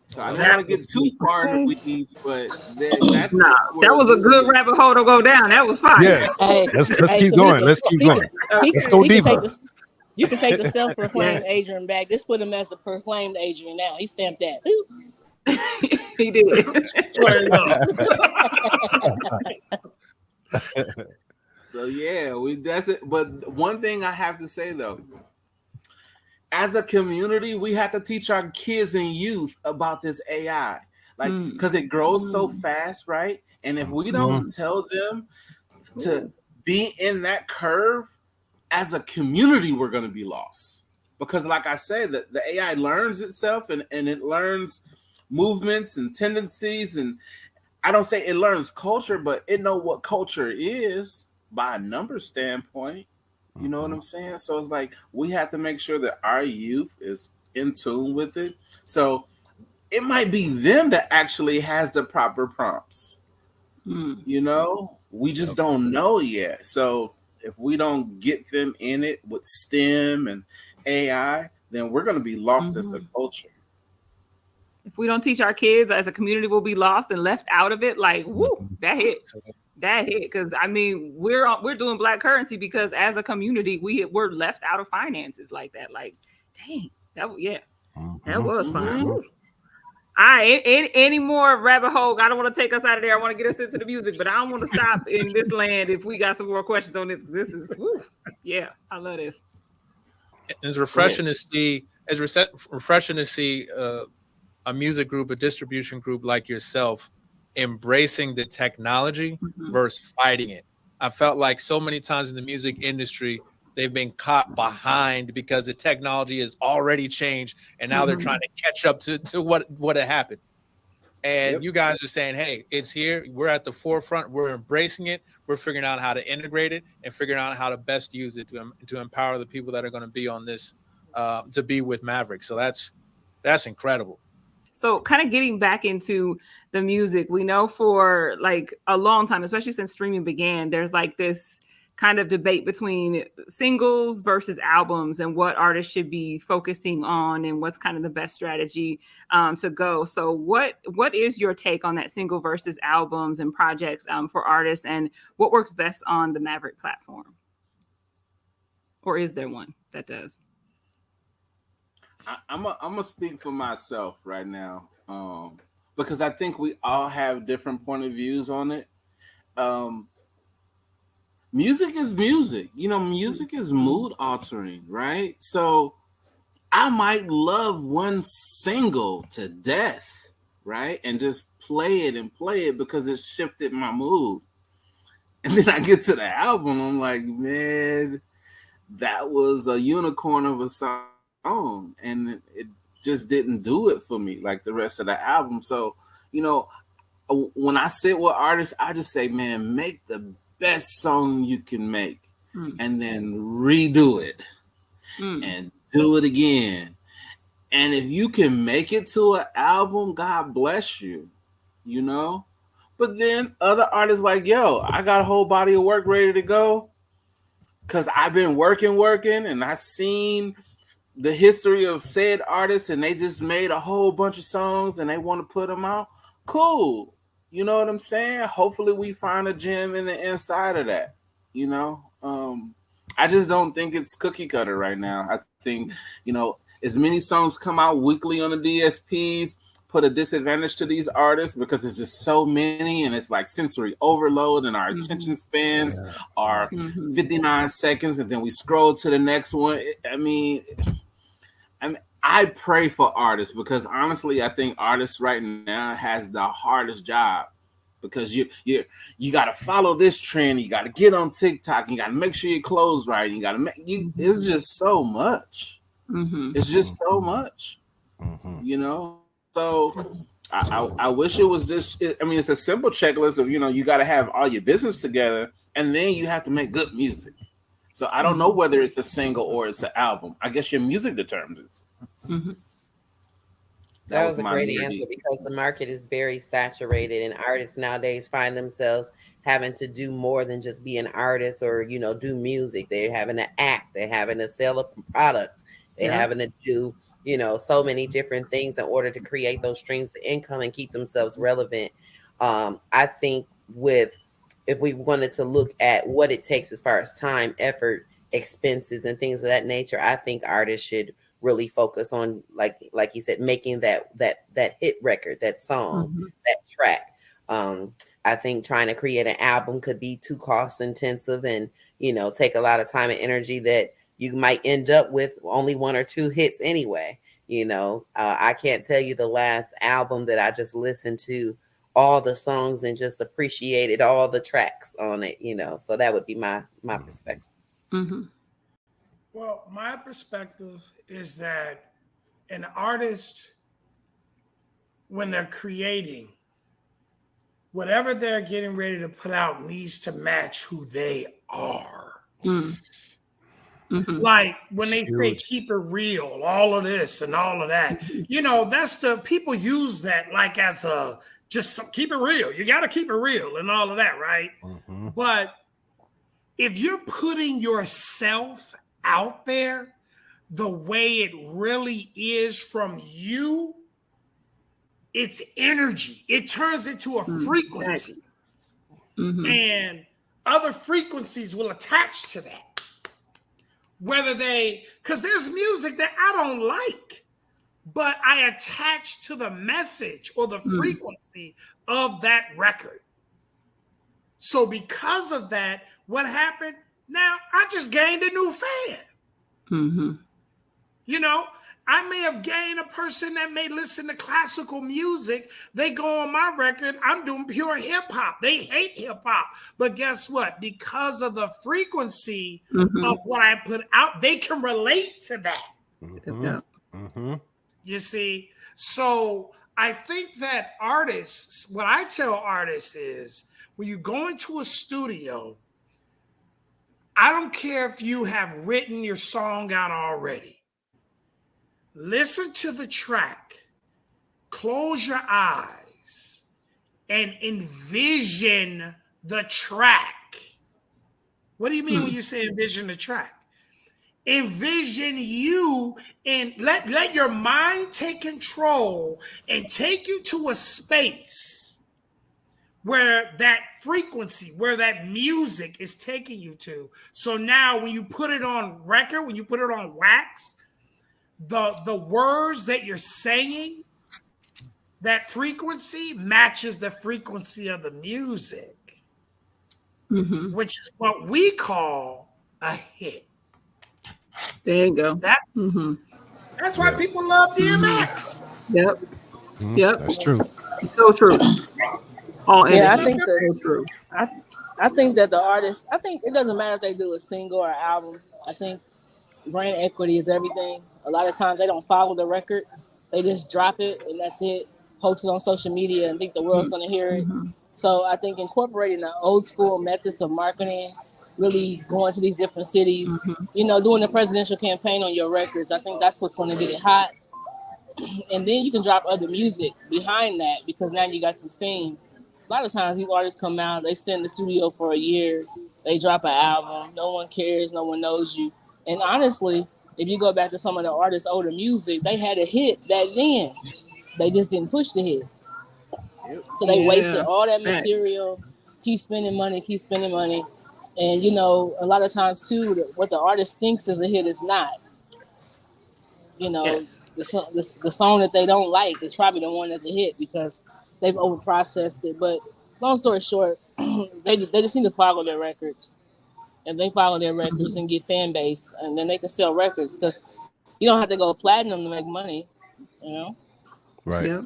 So I don't want to get too far in the weeds, but that's that was a good rabbit hole to go down. That was fine. Yeah, let's keep going. Let's keep going. Let's go deeper. You can take the self-proclaimed Adrian back. Just put him as the proclaimed Adrian now. He stamped that. Oops. He did. So yeah, that's it. But one thing I have to say though, as a community, we have to teach our kids and youth about this AI, like, because it grows so fast, right? And if we don't tell them to be in that curve, as a community, we're going to be lost. Because like I said, the AI learns itself and it learns movements and tendencies. And I don't say it learns culture, but it know what culture is by a number standpoint. You know what I'm saying? So it's like we have to make sure that our youth is in tune with it. So it might be them that actually has the proper prompts. You know, we just don't know yet. So if we don't get them in it with STEM and AI, then we're going to be lost as a culture. If we don't teach our kids, as a community, we'll be lost and left out of it. Like, woo, that hit. Because I mean, we're doing Black Currency because as a community, we're left out of finances like that. Like, dang, that was fine. All right, any more rabbit hole? I don't want to take us out of there. I want to get us into the music, but I don't want to stop in this land if we got some more questions on this. This is, yeah, I love this. It's refreshing to see. Refreshing to see a music group, a distribution group like yourself, embracing the technology versus fighting it. I felt like so many times in the music industry, they've been caught behind because the technology has already changed, and now they're trying to catch up to what had happened. And you guys are saying, hey, it's here. We're at the forefront. We're embracing it. We're figuring out how to integrate it and figuring out how to best use it to empower the people that are going to be on this, to be with Maverick. So that's incredible. So kind of getting back into the music, we know for like a long time, especially since streaming began, there's like this kind of debate between singles versus albums and what artists should be focusing on and what's kind of the best strategy to go. So what is your take on that single versus albums and projects for artists, and what works best on the Maverick platform? Or is there one that does? I'm gonna speak for myself right now, because I think we all have different point of views on it. Music is music, music is mood altering, right? So I might love one single to death, right? And just play it because it shifted my mood. And then I get to the album, I'm like, man, that was a unicorn of a song. And it just didn't do it for me like the rest of the album. So, when I sit with artists, I just say, man, make the best song you can make and then redo it and do it again. And if you can make it to an album, God bless you, But then other artists like, yo, I got a whole body of work ready to go because I've been working, and I seen the history of said artists, and they just made a whole bunch of songs and they want to put them out. Cool. You know what I'm saying? Hopefully we find a gem in the inside of that. I just don't think it's cookie cutter right now. I think, as many songs come out weekly on the DSPs, put a disadvantage to these artists because it's just so many, and it's like sensory overload, and our attention spans are 59 seconds, and then we scroll to the next one. I pray for artists because honestly, I think artists right now has the hardest job because you got to follow this trend. You got to get on TikTok. You got to make sure your clothes right. You got to it's just so much. It's just so much, So I wish it was just. I mean, it's a simple checklist of you got to have all your business together, and then you have to make good music. So I don't know whether it's a single or it's an album. I guess your music determines it. Mm-hmm. That was a great answer because the market is very saturated, and artists nowadays find themselves having to do more than just be an artist or do music. They're having to act. They're having to sell a product. They're having to do so many different things in order to create those streams of income and keep themselves relevant. I think if we wanted to look at what it takes as far as time, effort, expenses, and things of that nature, I think artists should really focus on, like you said, making that hit record, that song, that track. I think trying to create an album could be too cost intensive and take a lot of time and energy that you might end up with only one or two hits anyway. I can't tell you the last album that I just listened to all the songs and just appreciated all the tracks on it, so that would be my perspective. Mm-hmm. Well, my perspective is that an artist, when they're creating, whatever they're getting ready to put out needs to match who they are. Mm-hmm. Like when they say keep it real, all of this and all of that, that's the people use that like as a just keep it real. You got to keep it real and all of that, right? Mm-hmm. But if you're putting yourself out there the way it really is from you, it's energy. It turns into a frequency. Mm-hmm. And other frequencies will attach to that. Because there's music that I don't like, but I attach to the message or the frequency of that record. So because of that, what happened? Now I just gained a new fan. Mm-hmm. I may have gained a person that may listen to classical music. They go on my record. I'm doing pure hip hop. They hate hip hop. But guess what? Because of the frequency of what I put out, they can relate to that. Mm-hmm. Mm-hmm. You see? So I think that artists, what I tell artists is when you go into a studio, I don't care if you have written your song out already. Listen to the track, close your eyes, and envision the track. What do you mean when you say envision the track? Envision you and let your mind take control and take you to a space where that frequency, where that music is taking you to. So now when you put it on record, when you put it on wax, the words that you're saying, that frequency matches the frequency of the music, which is what we call a hit. There you go. That's why people love DMX. Yep. Yep. That's true. So true. All energy. I think so true. I think that the artist, I think it doesn't matter if they do a single or album. I think brand equity is everything. A lot of times they don't follow the record. They just drop it and that's it. Post it on social media and think the world's going to hear it. So I think incorporating the old school methods of marketing, really going to these different cities, doing the presidential campaign on your records, I think that's what's going to get it hot. And then you can drop other music behind that because now you got some steam. A lot of times these artists come out, they sit in the studio for a year, they drop an album, no one cares, no one knows you. And honestly, if you go back to some of the artists' older music, they had a hit back then. They just didn't push the hit. So they wasted all that material, keep spending money. And, a lot of times, too, what the artist thinks is a hit is not. The song that they don't like is probably the one that's a hit because they've overprocessed it. But long story short, they just need to follow their records. If they follow their records and get fan base, and then they can sell records because you don't have to go platinum to make money, Right. Yep.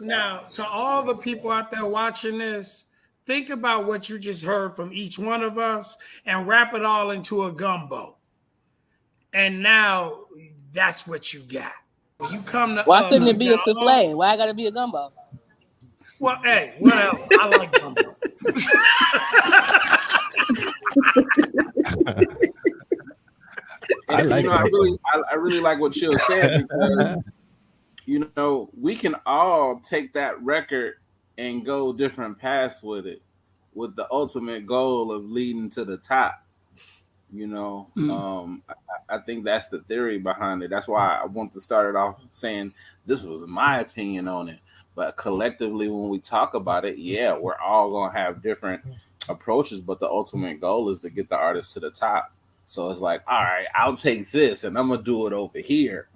Now, to all the people out there watching this, think about what you just heard from each one of us and wrap it all into a gumbo. And now that's what you got. You come to Why us. couldn't it be a now, souffle? Why I gotta be a gumbo? Well, hey, whatever. I like gumbo. I like you know, I really like what Chill said, because you know, we can all take that record and go different paths with it, with the ultimate goal of leading to the top. You know, I think that's the theory behind it. That's why I want to start it off saying this was my opinion on it. But collectively, when we talk about it, yeah, we're all gonna have different approaches, but the ultimate goal is to get the artist to the top. So it's like, all right, I'll take this and I'm gonna do it over here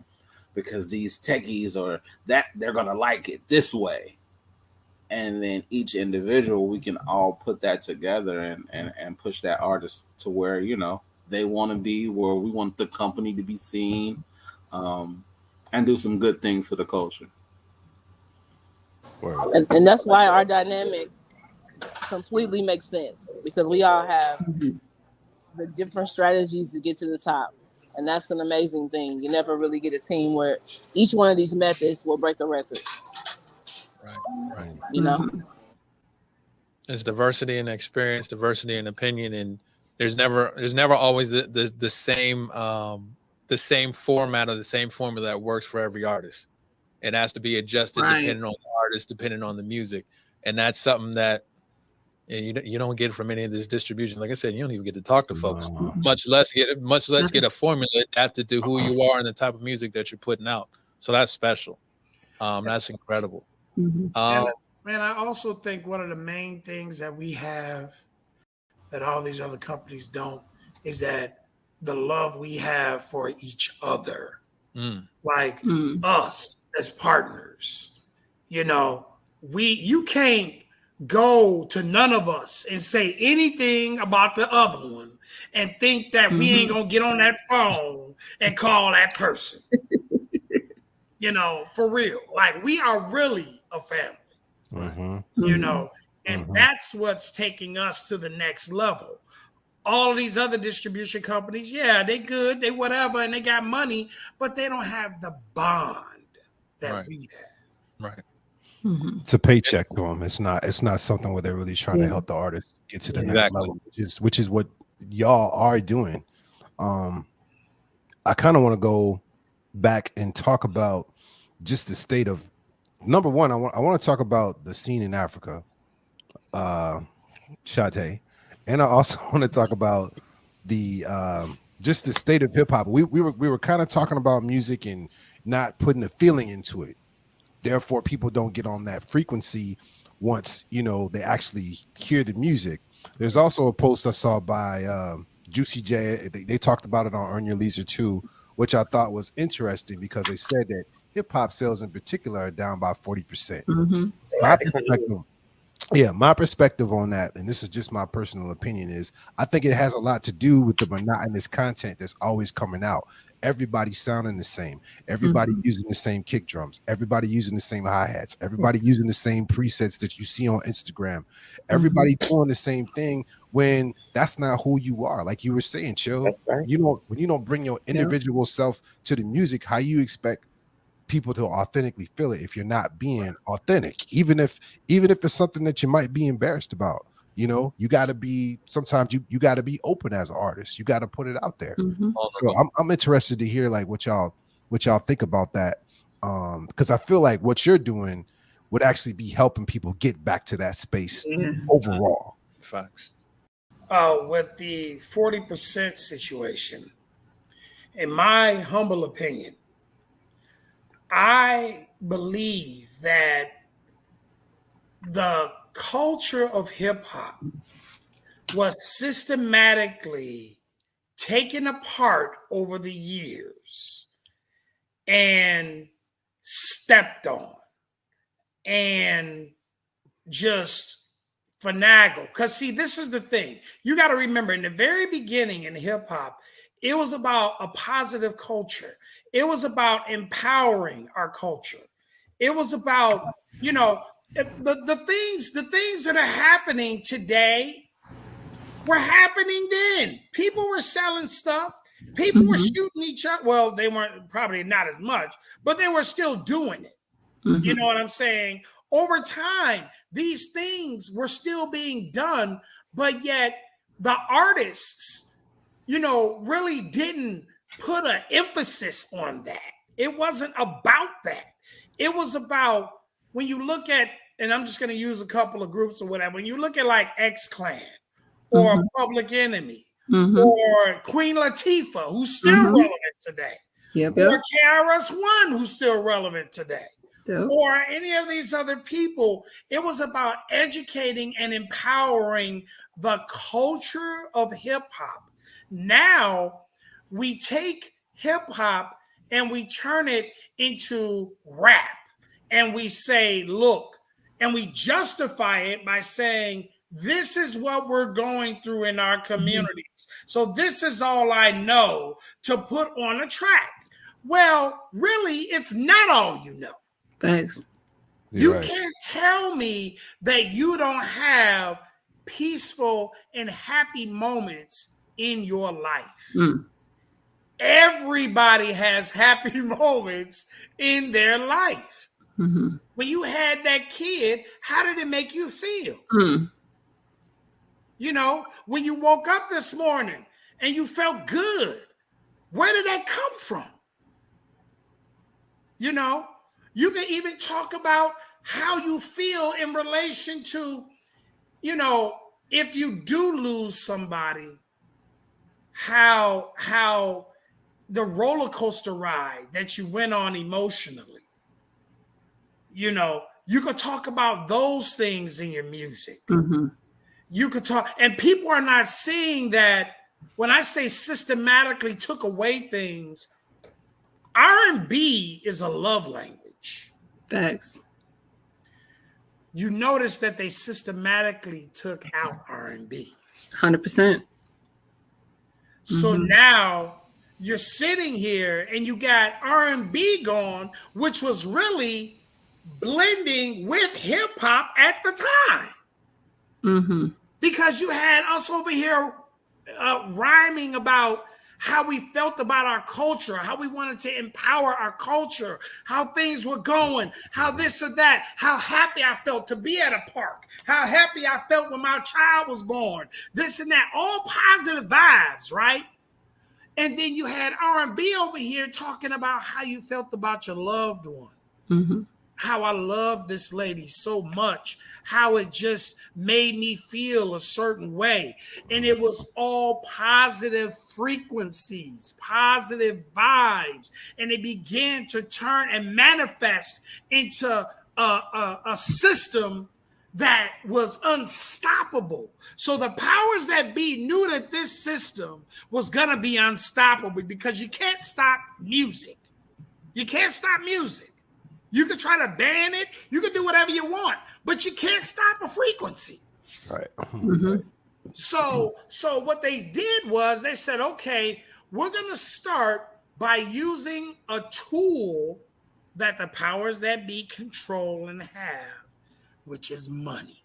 because these techies or that they're gonna like it this way. And then each individual, we can all put that together and push that artist to where, you know, they want to be, where we want the company to be seen, and do some good things for the culture. And that's why our dynamic completely makes sense, because we all have the different strategies to get to the top. And that's an amazing thing. You never really get a team where each one of these methods will break a record. Right. You know? There's diversity in experience, diversity in opinion, and there's never always the same format or the same formula that works for every artist. It has to be adjusted depending on the artist, depending on the music, and that's something that you don't get from any of this distribution. Like I said, you don't even get to talk to folks, much less get a formula adapted to who you are and the type of music that you're putting out. So that's special. That's incredible. Man, I also think one of the main things that we have that all these other companies don't is that the love we have for each other, like us as partners. You know, you can't go to none of us and say anything about the other one and think that we ain't gonna get on that phone and call that person. You know, for real. Like, we are really a family. You know, and that's what's taking us to the next level. All of these other distribution companies, yeah, they good, they whatever, and they got money, but they don't have the bond that we have. Right. It's a paycheck to them. It's not something where they're really trying to help the artist get to the next level, which is what y'all are doing. I kind of want to go back and talk about just the state of, number one, I want to talk about the scene in Africa, Shante, and I also want to talk about the just the state of hip hop. We were kind of talking about music and not putting the feeling into it. Therefore, people don't get on that frequency once, you know, they actually hear the music. There's also a post I saw by Juicy J. They talked about it on Earn Your Leisure too, which I thought was interesting because they said that hip hop sales in particular are down by 40%. My perspective on that, and this is just my personal opinion, is I think it has a lot to do with the monotonous content that's always coming out. Everybody sounding the same. Everybody using the same kick drums. Everybody using the same hi-hats. Everybody using the same presets that you see on Instagram. Everybody doing the same thing when that's not who you are. Like you were saying, Chill. That's right. When you don't bring your individual self to the music, how you expect people to authentically feel it if you're not being authentic, even if it's something that you might be embarrassed about. You know, you got to be, sometimes you got to be open as an artist. You got to put it out there. So I'm interested to hear like what y'all think about that, because I feel like what you're doing would actually be helping people get back to that space overall. Facts. With the 40% situation, in my humble opinion, I believe that the culture of hip hop was systematically taken apart over the years and stepped on and just finagled. Because see, this is the thing. You got to remember, in the very beginning in hip hop, it was about a positive culture. It was about empowering our culture. It was about, you know, the things that are happening today were happening then. People were selling stuff. People were shooting each other. Well, they weren't, probably not as much, but they were still doing it. You know what I'm saying? Over time, these things were still being done, but yet the artists, really didn't put an emphasis on that. It wasn't about that. It was about, when you look at, and I'm just going to use a couple of groups or whatever, when you look at like X-Clan or Public Enemy or Queen Latifah, who's still relevant today, or KRS-One, who's still relevant today, or any of these other people, it was about educating and empowering the culture of hip-hop. Now, we take hip-hop and we turn it into rap. And we say, look, and we justify it by saying, this is what we're going through in our communities. So this is all I know to put on a track. Well, really, it's not all you know. Thanks. You can't tell me that you don't have peaceful and happy moments in your life. Everybody has happy moments in their life. When you had that kid, how did it make you feel? When you woke up this morning and you felt good, where did that come from? You can even talk about how you feel in relation to, if you do lose somebody, how the roller coaster ride that you went on emotionally. You could talk about those things in your music. You could talk, and people are not seeing that. When I say systematically took away things, R&B is a love language. Thanks. You notice that they systematically took out R&B. 100%. So now you're sitting here and you got R&B going, which was really blending with hip hop at the time. Because you had us over here rhyming about how we felt about our culture, how we wanted to empower our culture, how things were going, how this or that, how happy I felt to be at a park, how happy I felt when my child was born, this and that, all positive vibes, right? And then you had R&B over here talking about how you felt about your loved one. How I love this lady so much, how it just made me feel a certain way. And it was all positive frequencies, positive vibes. And it began to turn and manifest into a system that was unstoppable. So the powers that be knew that this system was going to be unstoppable, because you can't stop music. You can't stop music. You can try to ban it. You can do whatever you want, but you can't stop a frequency. Right. So what they did was they said, okay, we're going to start by using a tool that the powers that be control and have, which is money.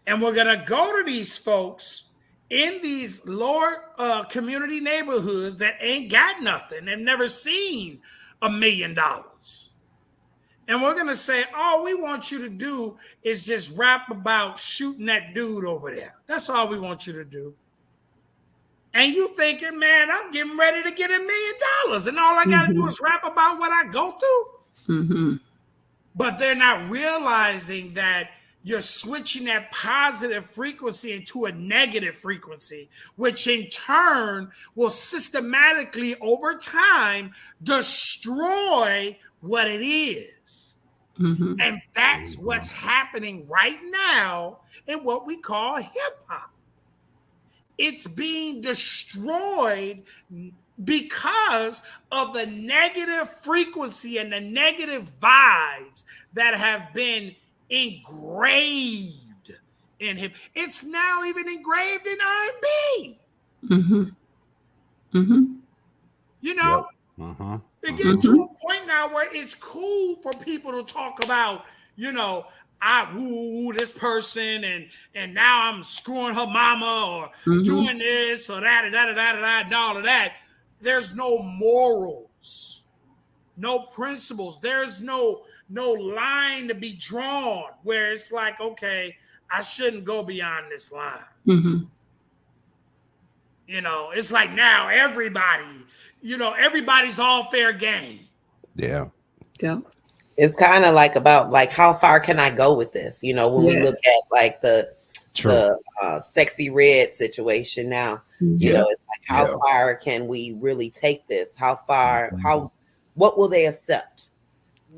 And we're going to go to these folks in these lower community neighborhoods that ain't got nothing. They've never seen $1 million. And we're going to say, all we want you to do is just rap about shooting that dude over there. That's all we want you to do. And you thinking, man, I'm getting ready to get $1 million. And all I got to do is rap about what I go through. But they're not realizing that you're switching that positive frequency into a negative frequency, which in turn will systematically over time destroy what it is. And that's what's happening right now in what we call hip hop. It's being destroyed because of the negative frequency and the negative vibes that have been engraved in him. It's now even engraved in R&B. It gets to a point now where it's cool for people to talk about, this person, and now I'm screwing her mama or doing this or that and all of that. There's no morals, no principles. There's no line to be drawn where it's like, okay, I shouldn't go beyond this line. Mm-hmm. You know, it's like now everybody's all fair game. Yeah. Yeah. It's kind of like about like how far can I go with this? You know, when we look at like the Sexy Red situation now, you know, it's like how far can we really take this? How far? What will they accept?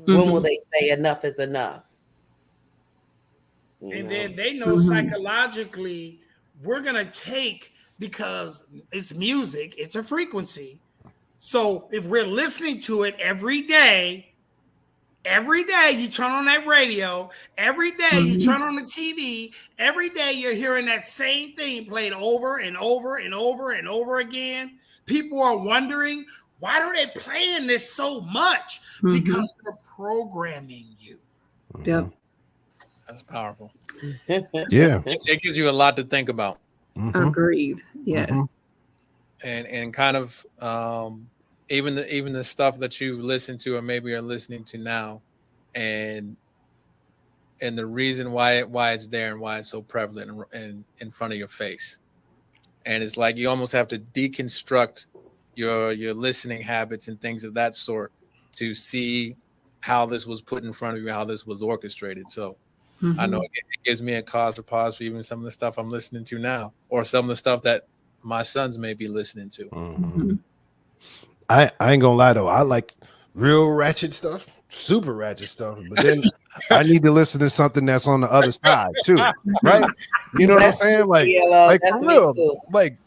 When will they say enough is enough? And then they know psychologically we're gonna take, because it's music, it's a frequency. So if we're listening to it every day you turn on that radio, every day you turn on the TV, every day you're hearing that same thing played over and over and over and over again. People are wondering, why are they playing this so much? Because they're programming you. Yep. That's powerful. Yeah. It gives you a lot to think about. Agreed. Yes. And kind of even the stuff that you've listened to or maybe are listening to now, and the reason why it's there and why it's so prevalent and in front of your face. And it's like you almost have to deconstruct your listening habits and things of that sort to see how this was put in front of you, how this was orchestrated. So I know it gives me a cause for pause for even some of the stuff I'm listening to now, or some of the stuff that my sons may be listening to. I ain't gonna lie though, I like real ratchet stuff, super ratchet stuff, but then I need to listen to something that's on the other side too, right? You know what I'm saying? Like for real, like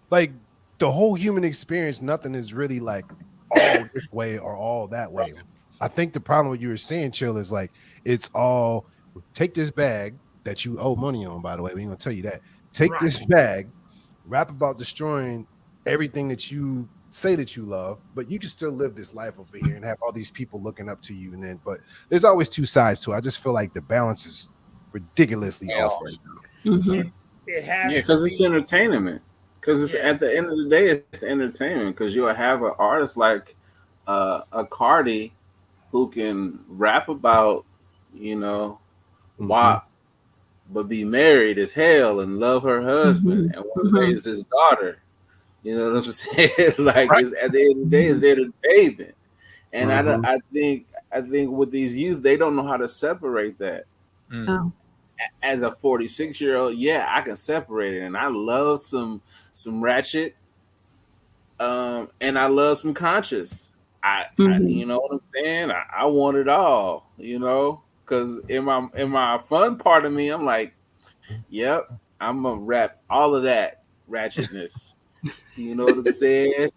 the whole human experience, nothing is really like all this way or all that way. I think the problem with you were saying, Chill, is like it's all take this bag that you owe money on, by the way. We ain't gonna tell you that. Take this bag, rap about destroying everything that you say that you love, but you can still live this life over here and have all these people looking up to you. And then, but there's always two sides to it. I just feel like the balance is ridiculously off right now. It has because it's entertainment. Because it's at the end of the day, it's entertainment. Because you'll have an artist like a Cardi who can rap about, you know, WAP, but be married as hell and love her husband and want to raise his daughter. You know what I'm saying? Like it's, at the end of the day, it's entertainment. And I think with these youth, they don't know how to separate that. As a 46-year-old, yeah, I can separate it, and I love some ratchet, and I love some conscious. I you know what I'm saying? I want it all, you know, because in my fun part of me, I'm like, yep, I'm gonna rap all of that ratchetness. You know what I'm saying?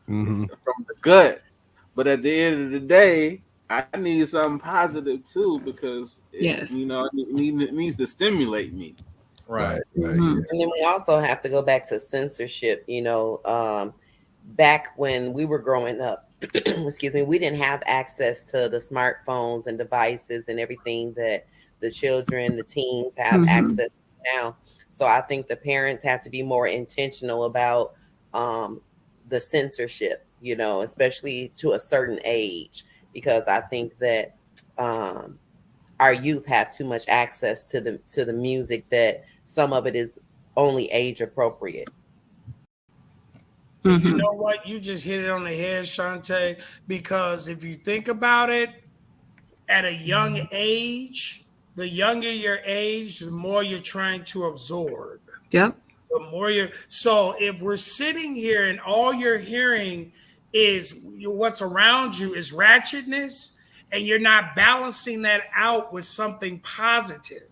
From the gut. But at the end of the day, I need something positive too, because you know, it needs to stimulate me. Right. And then we also have to go back to censorship. You know, back when we were growing up, excuse me, we didn't have access to the smartphones and devices and everything that the children, the teens have access to now. So I think the parents have to be more intentional about the censorship, you know, especially to a certain age, because I think that our youth have too much access to the music that some of it is only age appropriate. You know what? You just hit it on the head, Shanta, because if you think about it, at a young age, the younger your age, the more you're trying to absorb. Yep. The more so if we're sitting here and all you're hearing is what's around you is ratchetness, and you're not balancing that out with something positive,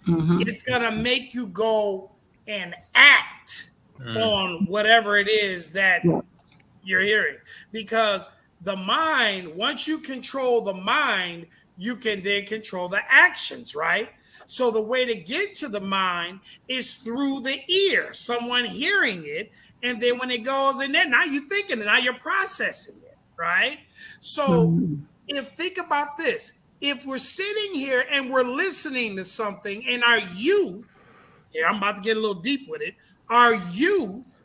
it's gonna make you go and act on whatever it is that you're hearing. Because the mind, once you control the mind, you can then control the actions, right? So the way to get to the mind is through the ear, someone hearing it. And then when it goes in there, now you're thinking it, now you're processing it, right? So think about this. if we're sitting here and we're listening to something and our youth, I'm about to get a little deep with it, our youth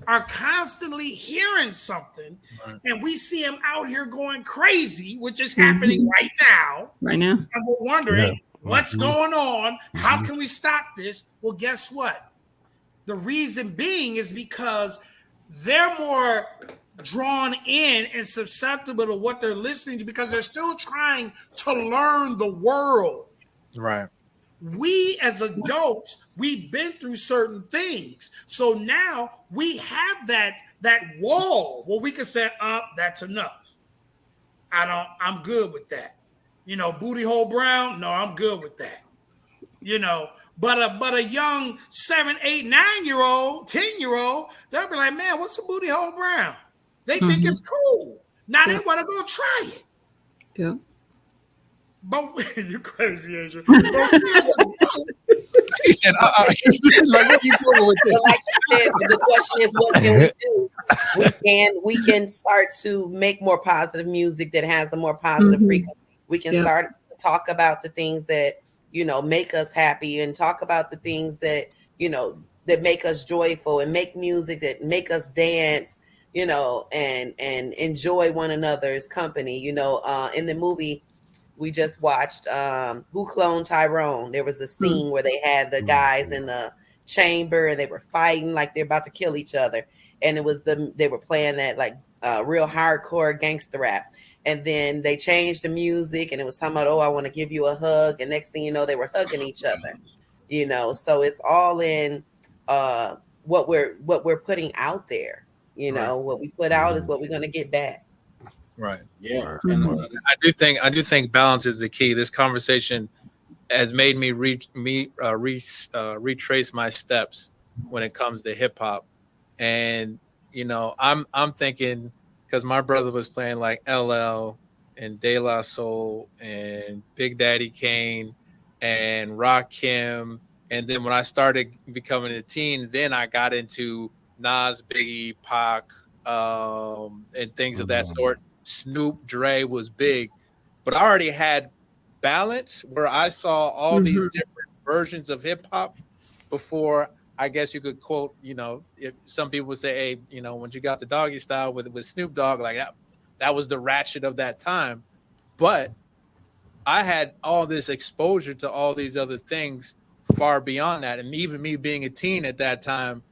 are constantly hearing something, and we see them out here going crazy, which is happening right now. And we're wondering what's going on. How can we stop this? Well, guess what? The reason being is because they're more drawn in and susceptible to what they're listening to because they're still trying to learn the world. Right. We as adults, we've been through certain things. So now we have that wall where we can say, that's enough. I'm good with that. Booty hole brown, no, I'm good with that. But a young 7, 8, 9-year-old, 10-year-old, they'll be like, man, what's a booty hole brown? They think it's cool. Now they want to go try it. Yeah. But you crazy, Adrian. He said, like, what are you doing with this? Like you said, the question is, what can we do? We can start to make more positive music that has a more positive frequency. We can start to talk about the things that, make us happy, and talk about the things that, that make us joyful, and make music that make us dance, and enjoy one another's company. In the movie we just watched, Who Cloned Tyrone, there was a scene where they had the guys in the chamber and they were fighting like they're about to kill each other. And it was they were playing that like real hardcore gangster rap. And then they changed the music and it was talking about, I want to give you a hug. And next thing you know, they were hugging each other, so it's all in what we're putting out there. What we put out is what we're going to get back. Right. Yeah. And I do think balance is the key. This conversation has made me retrace my steps when it comes to hip hop. And I'm thinking, because my brother was playing like LL and De La Soul and Big Daddy Kane and Rakim, and then when I started becoming a teen, then I got into Nas, Biggie, Pac, and things of that sort. Snoop, Dre was big, but I already had balance where I saw all these different versions of hip hop before. I guess you could quote, if some people would say, hey, when you got the Doggy Style with Snoop Dogg, like that was the ratchet of that time. But I had all this exposure to all these other things far beyond that. And even me being a teen at that time,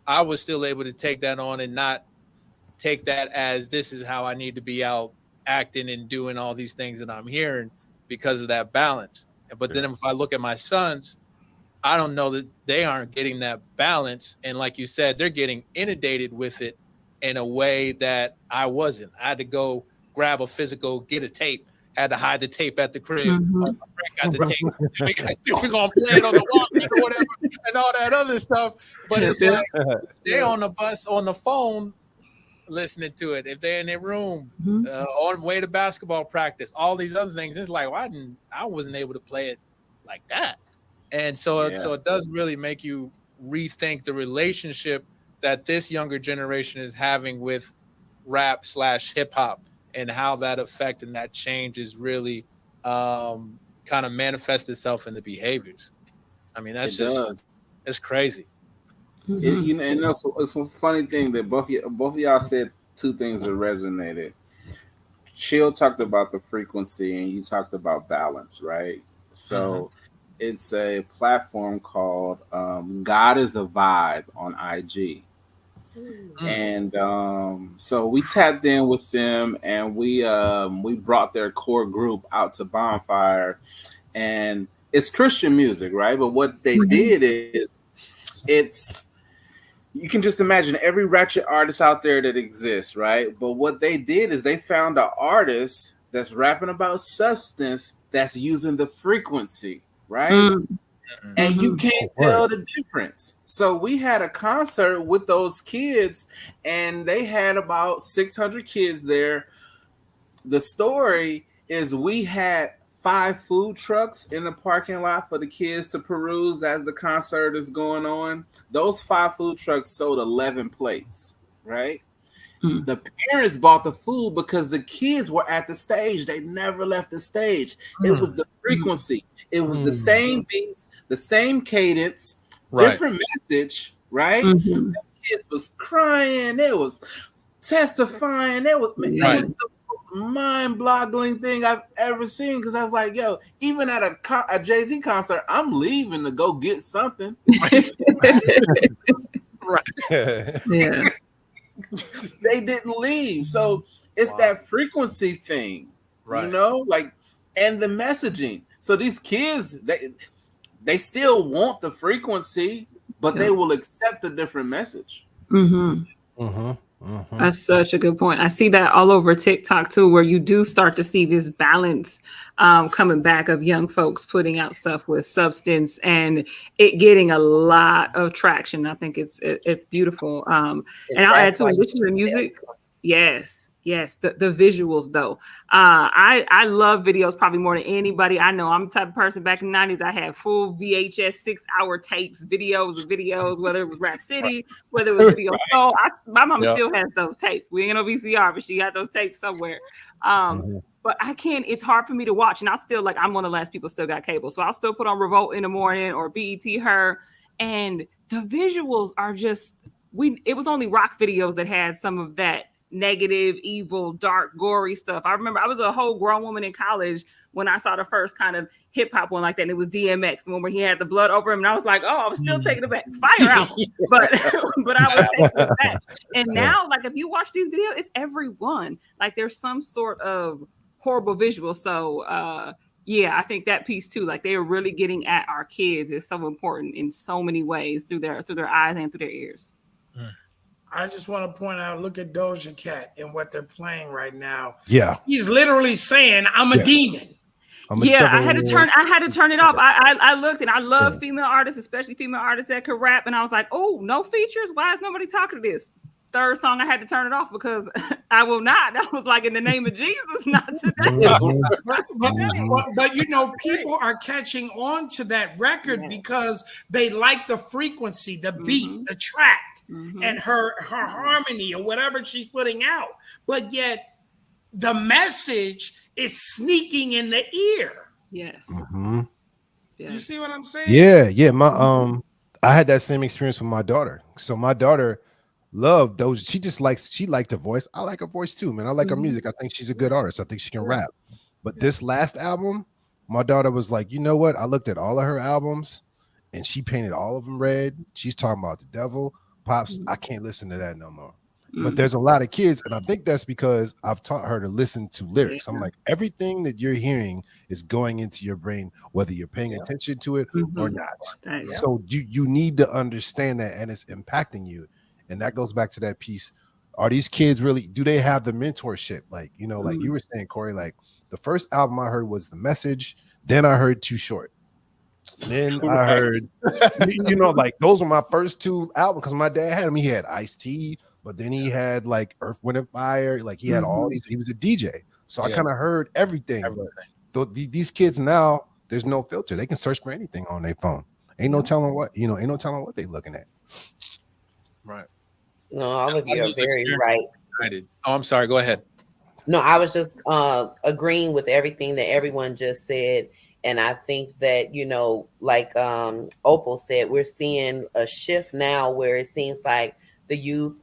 I was still able to take that on and not take that as this is how I need to be out acting and doing all these things that I'm hearing because of that balance. But then if I look at my sons, I don't know that they aren't getting that balance. And like you said, they're getting inundated with it in a way that I wasn't. I had to go grab a physical, get a tape, had to hide the tape at the crib. My friend got the tape. Because we're going to play it on the Walkman or whatever and all that other stuff. But it's like they're on the bus, on the phone, listening to it. If they're in their room, on way to basketball practice, all these other things, it's like, well, I wasn't able to play it like that. And so it does really make you rethink the relationship that this younger generation is having with rap / hip hop, and how that effect and that change is really kind of manifests itself in the behaviors. I mean, it's crazy. It's a funny thing that both of y'all said two things that resonated. Chill talked about the frequency and you talked about balance, right? So it's a platform called God is a Vibe on IG. And so we tapped in with them and we brought their core group out to Bonfire, and it's Christian music, right? But what they did is you can just imagine every ratchet artist out there that exists, right? But what they did is they found an artist that's rapping about substance that's using the frequency, right? And you can't tell the difference. So we had a concert with those kids, and they had about 600 kids there. The story is we had 5 food trucks in the parking lot for the kids to peruse as the concert is going on. Those 5 food trucks sold 11 plates, right? The parents bought the food because the kids were at the stage. They never left the stage. It was the frequency. It was the same beats, the same cadence, different message, right? The kids was crying. They was testifying. It was the most mind-boggling thing I've ever seen, because I was like, yo, even at a Jay-Z concert, I'm leaving to go get something. Yeah. They didn't leave. So it's that frequency thing, you know, like, and the messaging. So these kids, they still want the frequency, but they will accept a different message. That's such a good point. I see that all over TikTok too, where you do start to see this balance coming back of young folks putting out stuff with substance and it getting a lot of traction. I think it's beautiful. And I'll add to it, which is the music. Yes, the visuals though. I love videos probably more than anybody I know. I'm the type of person back in the 90s. I had full VHS 6-hour tapes, videos, whether it was Rap City, whether it was Video Soul. My mama still has those tapes. We ain't no VCR, but she got those tapes somewhere. But I can't. It's hard for me to watch, and I still I'm one of the last people still got cable, so I'll still put on Revolt in the morning or BET Her, and the visuals are just. It was only rock videos that had some of that negative, evil, dark, gory stuff. I remember I was a whole grown woman in college when I saw the first kind of hip hop one like that. And it was DMX, the one where he had the blood over him. And I was like, oh, I was still taking it back. Fire album. but I was taking it back. And now, like, if you watch these videos, it's everyone. Like, there's some sort of horrible visual. So, I think that piece too, like they are really getting at our kids is so important in so many ways through their eyes and through their ears. I just want to point out, look at Doja Cat and what they're playing right now. Yeah. He's literally saying, I'm a demon. I had to turn it off. I looked and I love female artists, especially female artists that could rap. And I was like, oh, no features? Why is nobody talking to this? Third song, I had to turn it off because I will not. I was like, in the name of Jesus, not today. But you know, people are catching on to that record because they like the frequency, the beat, the track. And her harmony or whatever she's putting out, but yet the message is sneaking in the ear. Yes. You see what I'm saying? Yeah. My I had that same experience with my daughter. So my daughter loved those. She liked her voice. I like her voice too, man. I like her music. I think she's a good artist. I think she can rap. But this last album, my daughter was like, you know what? I looked at all of her albums, and she painted all of them red. She's talking about the devil. Pops, I can't listen to that no more. But there's a lot of kids, and I think that's because I've taught her to listen to lyrics. I'm like, everything that you're hearing is going into your brain, whether you're paying attention to it or not. So you need to understand that, and it's impacting you. And that goes back to that piece. Are these kids really, do they have the mentorship? Like, you know, like you were saying, Corey, like the first album I heard was The Message. Then I heard Too Short. Then I heard, you know, like those were my first two albums because my dad had them. He had Ice-T, but then he had like Earth, Wind and Fire. Like he had all these. He was a DJ, so I kind of heard everything. But these kids now, there's no filter. They can search for anything on their phone. Ain't no telling what they looking at. Right. No, all of you are very right. Oh, I'm sorry. Go ahead. No, I was just agreeing with everything that everyone just said. And I think that, you know, like Opal said, we're seeing a shift now where it seems like the youth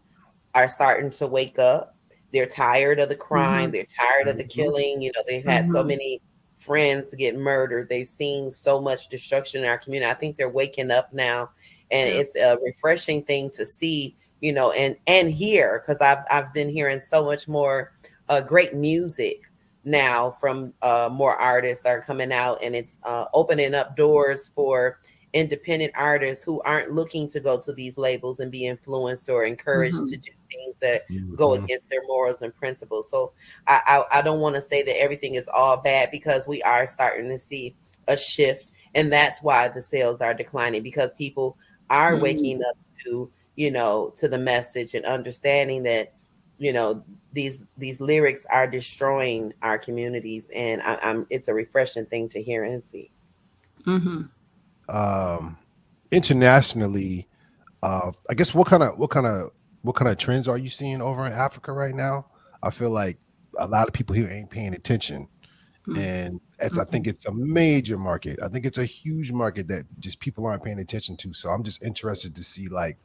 are starting to wake up. They're tired of the crime. They're tired of the killing. You know, they've had so many friends get murdered. They've seen so much destruction in our community. I think they're waking up now. And it's a refreshing thing to see, you know, and hear, because I've been hearing so much more great music now from more artists are coming out, and it's opening up doors for independent artists who aren't looking to go to these labels and be influenced or encouraged to do things that go against their morals and principles. So I don't want to say that everything is all bad, because we are starting to see a shift, and that's why the sales are declining, because people are waking up to, you know, to the message and understanding that, you know, these lyrics are destroying our communities, and it's a refreshing thing to hear and see. Internationally, I guess what kind of what kind of trends are you seeing over in Africa right now? I feel like a lot of people here ain't paying attention. And I think it's a major market. I think it's a huge market that just people aren't paying attention to. So I'm just interested to see like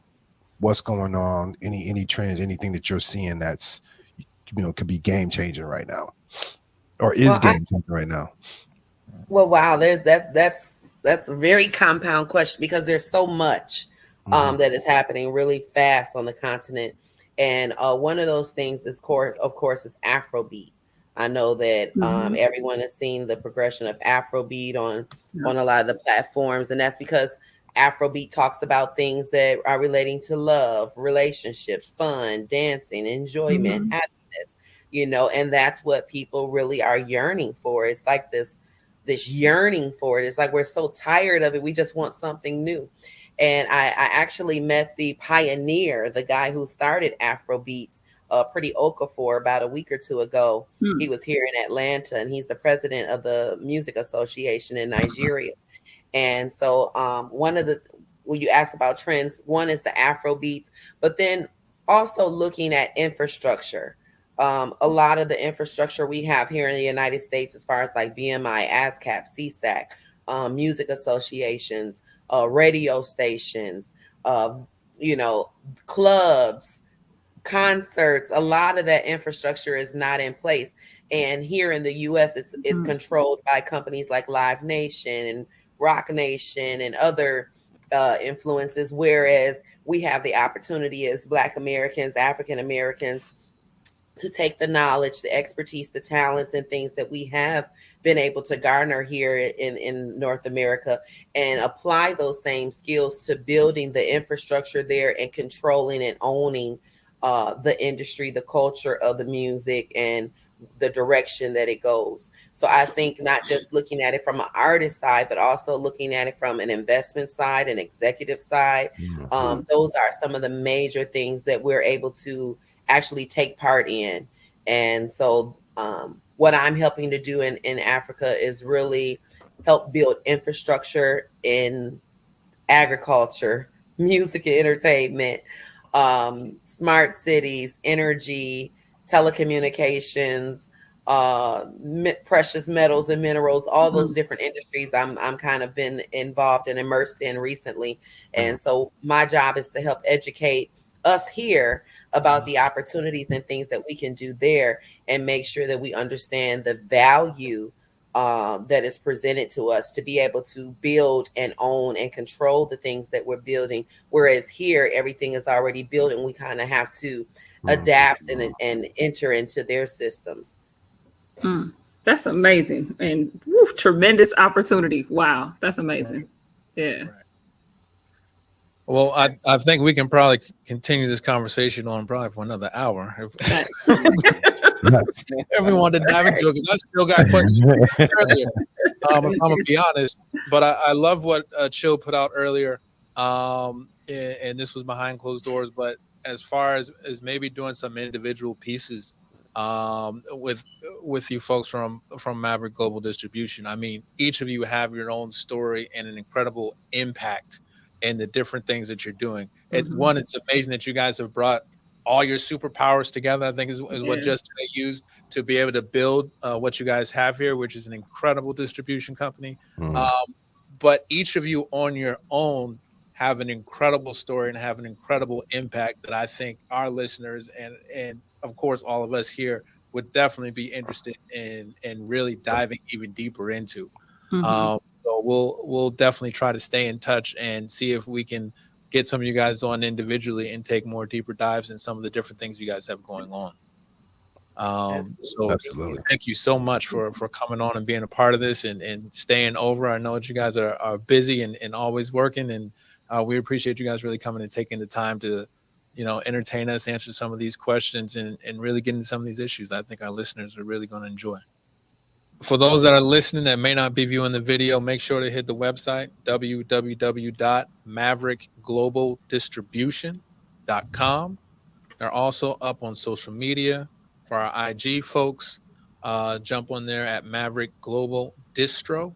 what's going on, any trends, anything that you're seeing that's could be game changing right now, or is game changing right now. Well, wow, that's a very compound question because there's so much that is happening really fast on the continent, and one of those things is of course is Afrobeat. I know that everyone has seen the progression of Afrobeat on a lot of the platforms, and that's because Afrobeat talks about things that are relating to love, relationships, fun, dancing, enjoyment, happiness, and that's what people really are yearning for. It's like this yearning for it. It's like we're so tired of it. We just want something new. And I actually met the pioneer, the guy who started Afrobeats, Pretty Okafor, about a week or two ago. He was here in Atlanta, and he's the president of the Music Association in Nigeria. And so when you ask about trends, one is the Afro beats, but then also looking at infrastructure. A lot of the infrastructure we have here in the United States, as far as like BMI, ASCAP, CSAC, music associations, radio stations, clubs, concerts, a lot of that infrastructure is not in place. And here in the US, it's controlled by companies like Live Nation and Rock Nation and other influences, whereas we have the opportunity as Black Americans, African Americans, to take the knowledge, the expertise, the talents, and things that we have been able to garner here in North America and apply those same skills to building the infrastructure there and controlling and owning the industry, the culture of the music, and the direction that it goes. So I think not just looking at it from an artist side, but also looking at it from an investment side, an executive side. Those are some of the major things that we're able to actually take part in. And so what I'm helping to do in Africa is really help build infrastructure in agriculture, music and entertainment, smart cities, energy, telecommunications, precious metals and minerals, all those different industries I'm kind of been involved and immersed in recently. And so my job is to help educate us here about the opportunities and things that we can do there and make sure that we understand the value that is presented to us to be able to build and own and control the things that we're building. Whereas here, everything is already built and we kind of have to adapt and enter into their systems. That's amazing. And tremendous opportunity. Wow. That's amazing. Yeah. Well, I think we can probably continue this conversation on probably for another hour. If we want to dive into it, because I still got questions earlier. If I'm going to be honest, but I love what Chill put out earlier. And this was behind closed doors, but as far as maybe doing some individual pieces with you folks from Maverick Global Distribution. I mean, each of you have your own story and an incredible impact in the different things that you're doing. One, it's amazing that you guys have brought all your superpowers together. I think is what just used to be able to build what you guys have here, which is an incredible distribution company. But each of you on your own have an incredible story and have an incredible impact that I think our listeners and of course all of us here would definitely be interested in really diving even deeper into. So we'll definitely try to stay in touch and see if we can get some of you guys on individually and take more deeper dives in some of the different things you guys have going on. So Absolutely. Thank you so much for coming on and being a part of this and staying over. I know that you guys are busy and always working, and we appreciate you guys really coming and taking the time to, entertain us, answer some of these questions and really get into some of these issues. I think our listeners are really going to enjoy. For those that are listening that may not be viewing the video, make sure to hit the website, www.maverickglobaldistribution.com. They're also up on social media. For our IG folks, jump on there at Maverick Global Distro.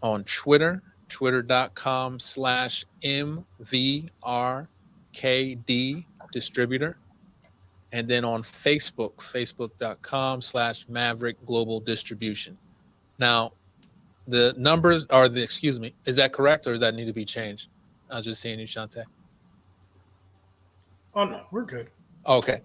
On Twitter, twitter.com/MVRKD Distributor. And then on Facebook, facebook.com/Maverick Global Distribution. Now, the numbers are is that correct or does that need to be changed? I was just seeing you, Shanta. Oh, no, we're good. Okay.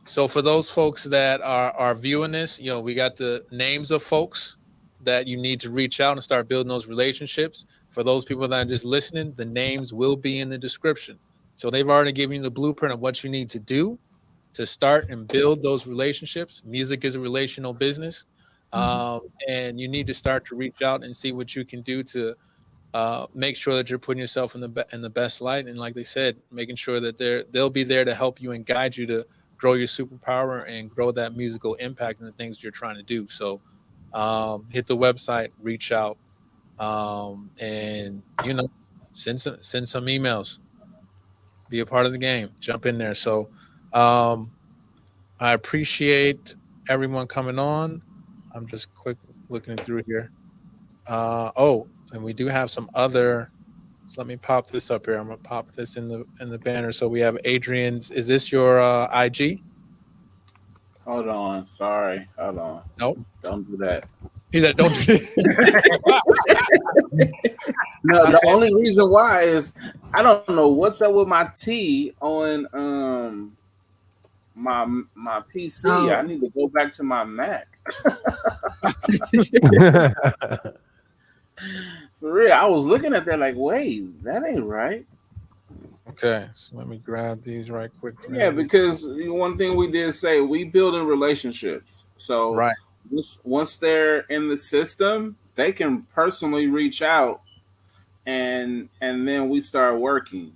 So for those folks that are viewing this, we got the names of folks that you need to reach out and start building those relationships. For those people that are just listening, the names will be in the description. So they've already given you the blueprint of what you need to do to start and build those relationships. Music is a relational business. And you need to start to reach out and see what you can do to make sure that you're putting yourself in the best light. And like they said, making sure that they'll be there to help you and guide you to grow your superpower and grow that musical impact in the things you're trying to do. So hit the website, reach out, and send some emails. Be a part of the game. Jump in there. So I appreciate everyone coming on. I'm just quick looking through here. And we do have some other. So let me pop this up here. I'm gonna pop this in the banner. So we have Adrian's. Is this your IG? Hold on. Sorry. Hold on. Nope. Don't do that. He said, "Don't do that." No, the only reason why is I don't know what's up with my T on my PC. Oh. I need to go back to my Mac. For real, I was looking at that like, wait, that ain't right. Okay, so let me grab these right quick. Yeah, because one thing we did say, we build in relationships. So right. Once they're in the system, they can personally reach out and then we start working.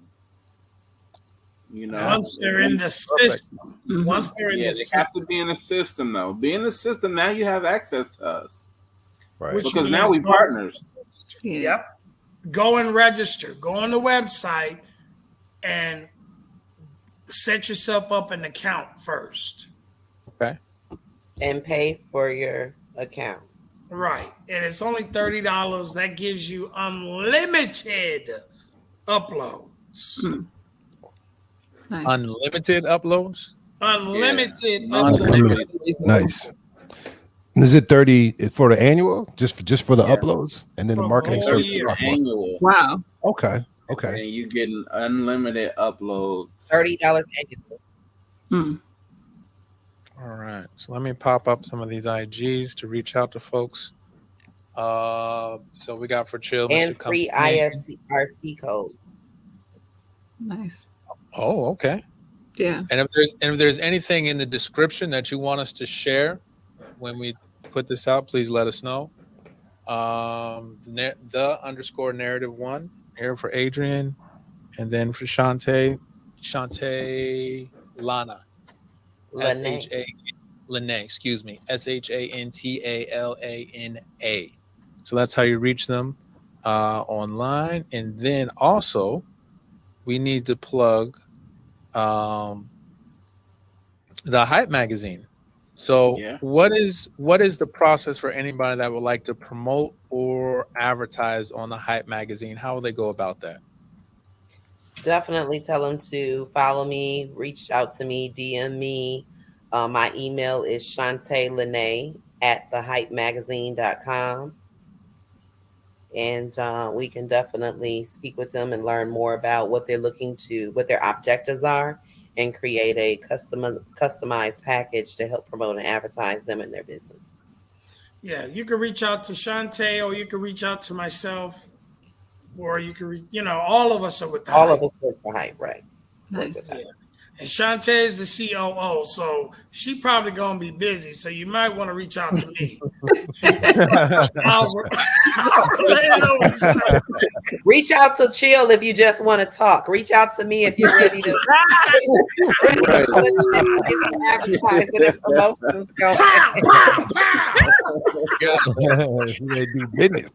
Once they're in the system. Mm-hmm. Once they're in the system. They have to be in the system though. Be in the system, now you have access to us. Right. Which because now we partners. Yeah. Yep. Go and register. Go on the website and set yourself up an account first. Okay. And pay for your account. Right. And it's only $30. That gives you unlimited uploads. Nice. Unlimited uploads? Unlimited Yeah. uploads. Nice. And is it 30 for the annual? Just for the uploads? And then the For marketing the whole service? year. Annual. Wow. Okay. And you getting unlimited uploads. $30 annual. Hmm. All right. So let me pop up some of these IGs to reach out to folks. So we got for chill. And Mr. free Company. ISRC code. Nice. Oh, okay. Yeah. And if there's anything in the description that you want us to share when we put this out, please let us know. The _narrative 1 here for Adrian, and then for Shanta Lana. Lene, excuse me. SHANTALANA. So that's how you reach them online. And then also we need to plug the Hype magazine. So what is the process for anybody that would like to promote or advertise on the Hype magazine? How will they go about that? Definitely tell them to follow me, reach out to me, DM me. My email is shantalana@thehypemagazine.com. And we can definitely speak with them and learn more about what they're looking to, what their objectives are, and create a customized package to help promote and advertise them in their business. Yeah, you can reach out to Shanta, or you can reach out to myself, or you can, all of us are with the All Hype. of us work for Hype, right? Nice. Yeah. And Shanta is the COO, so she probably gonna be busy. So you might want to reach out to me. I'll let you know what you're Reach out to Chill if you just want to talk. Reach out to me if you're ready to advertise and promotions going. They do business.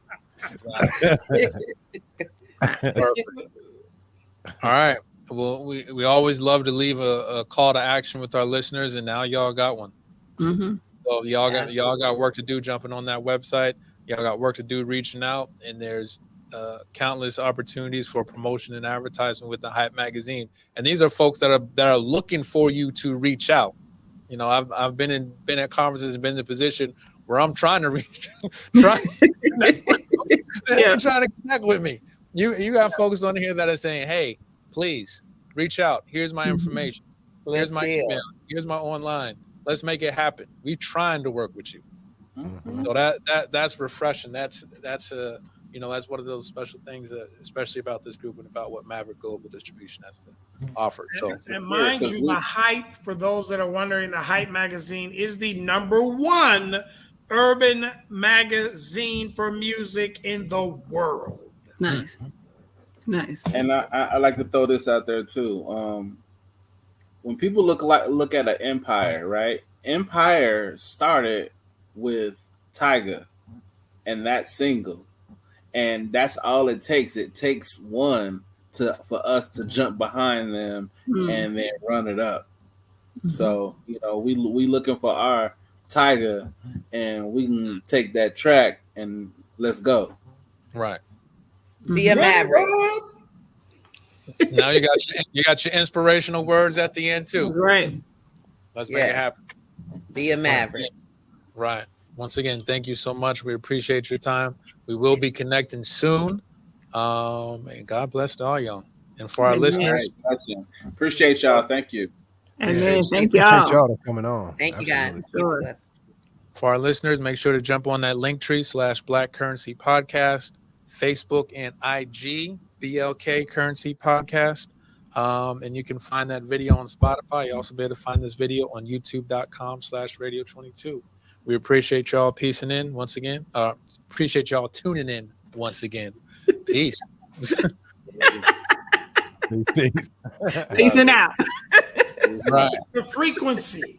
All right. Well, we always love to leave a call to action with our listeners, and now y'all got one. Mm-hmm. So y'all got work to do jumping on that website. Y'all got work to do reaching out, and there's countless opportunities for promotion and advertisement with the Hype magazine. And these are folks that are looking for you to reach out. You know, I've been at conferences and been in a position where I'm trying to trying to connect with me. You got folks on here that are saying, hey, please reach out. Here's my information. Here's my email. Here's my online. Let's make it happen. We're trying to work with you. Mm-hmm. So that's refreshing. That's one of those special things, especially about this group and about what Maverick Global Distribution has to offer. So, and mind you, the Hype, for those that are wondering, the Hype magazine is the #1 urban magazine for music in the world. Nice. And I like to throw this out there too. When people look at an empire, right? Empire started with Tyga and that single, and that's all it takes. It takes one for us to jump behind them and then run it up. So we looking for our Tyga, and we can take that track and let's go. Right. Be a Maverick. Now you got your inspirational words at the end too. That's right. Let's make it happen. Be a Maverick. Right. Once again, thank you so much. We appreciate your time. We will be connecting soon. And God bless all y'all. And for our listeners, appreciate y'all. Thank you. Amen. Thank Appreciate y'all. y'all for coming on. Thank you guys. Sure. For our listeners, make sure to jump on that Linktree /Black Currency Podcast, Facebook and IG, BLK Currency Podcast. And you can find that video on Spotify. You also be able to find this video on youtube.com/radio22. We appreciate y'all peacing in once again. Appreciate y'all tuning in once again. Peace. Peacing out. Right. The frequency.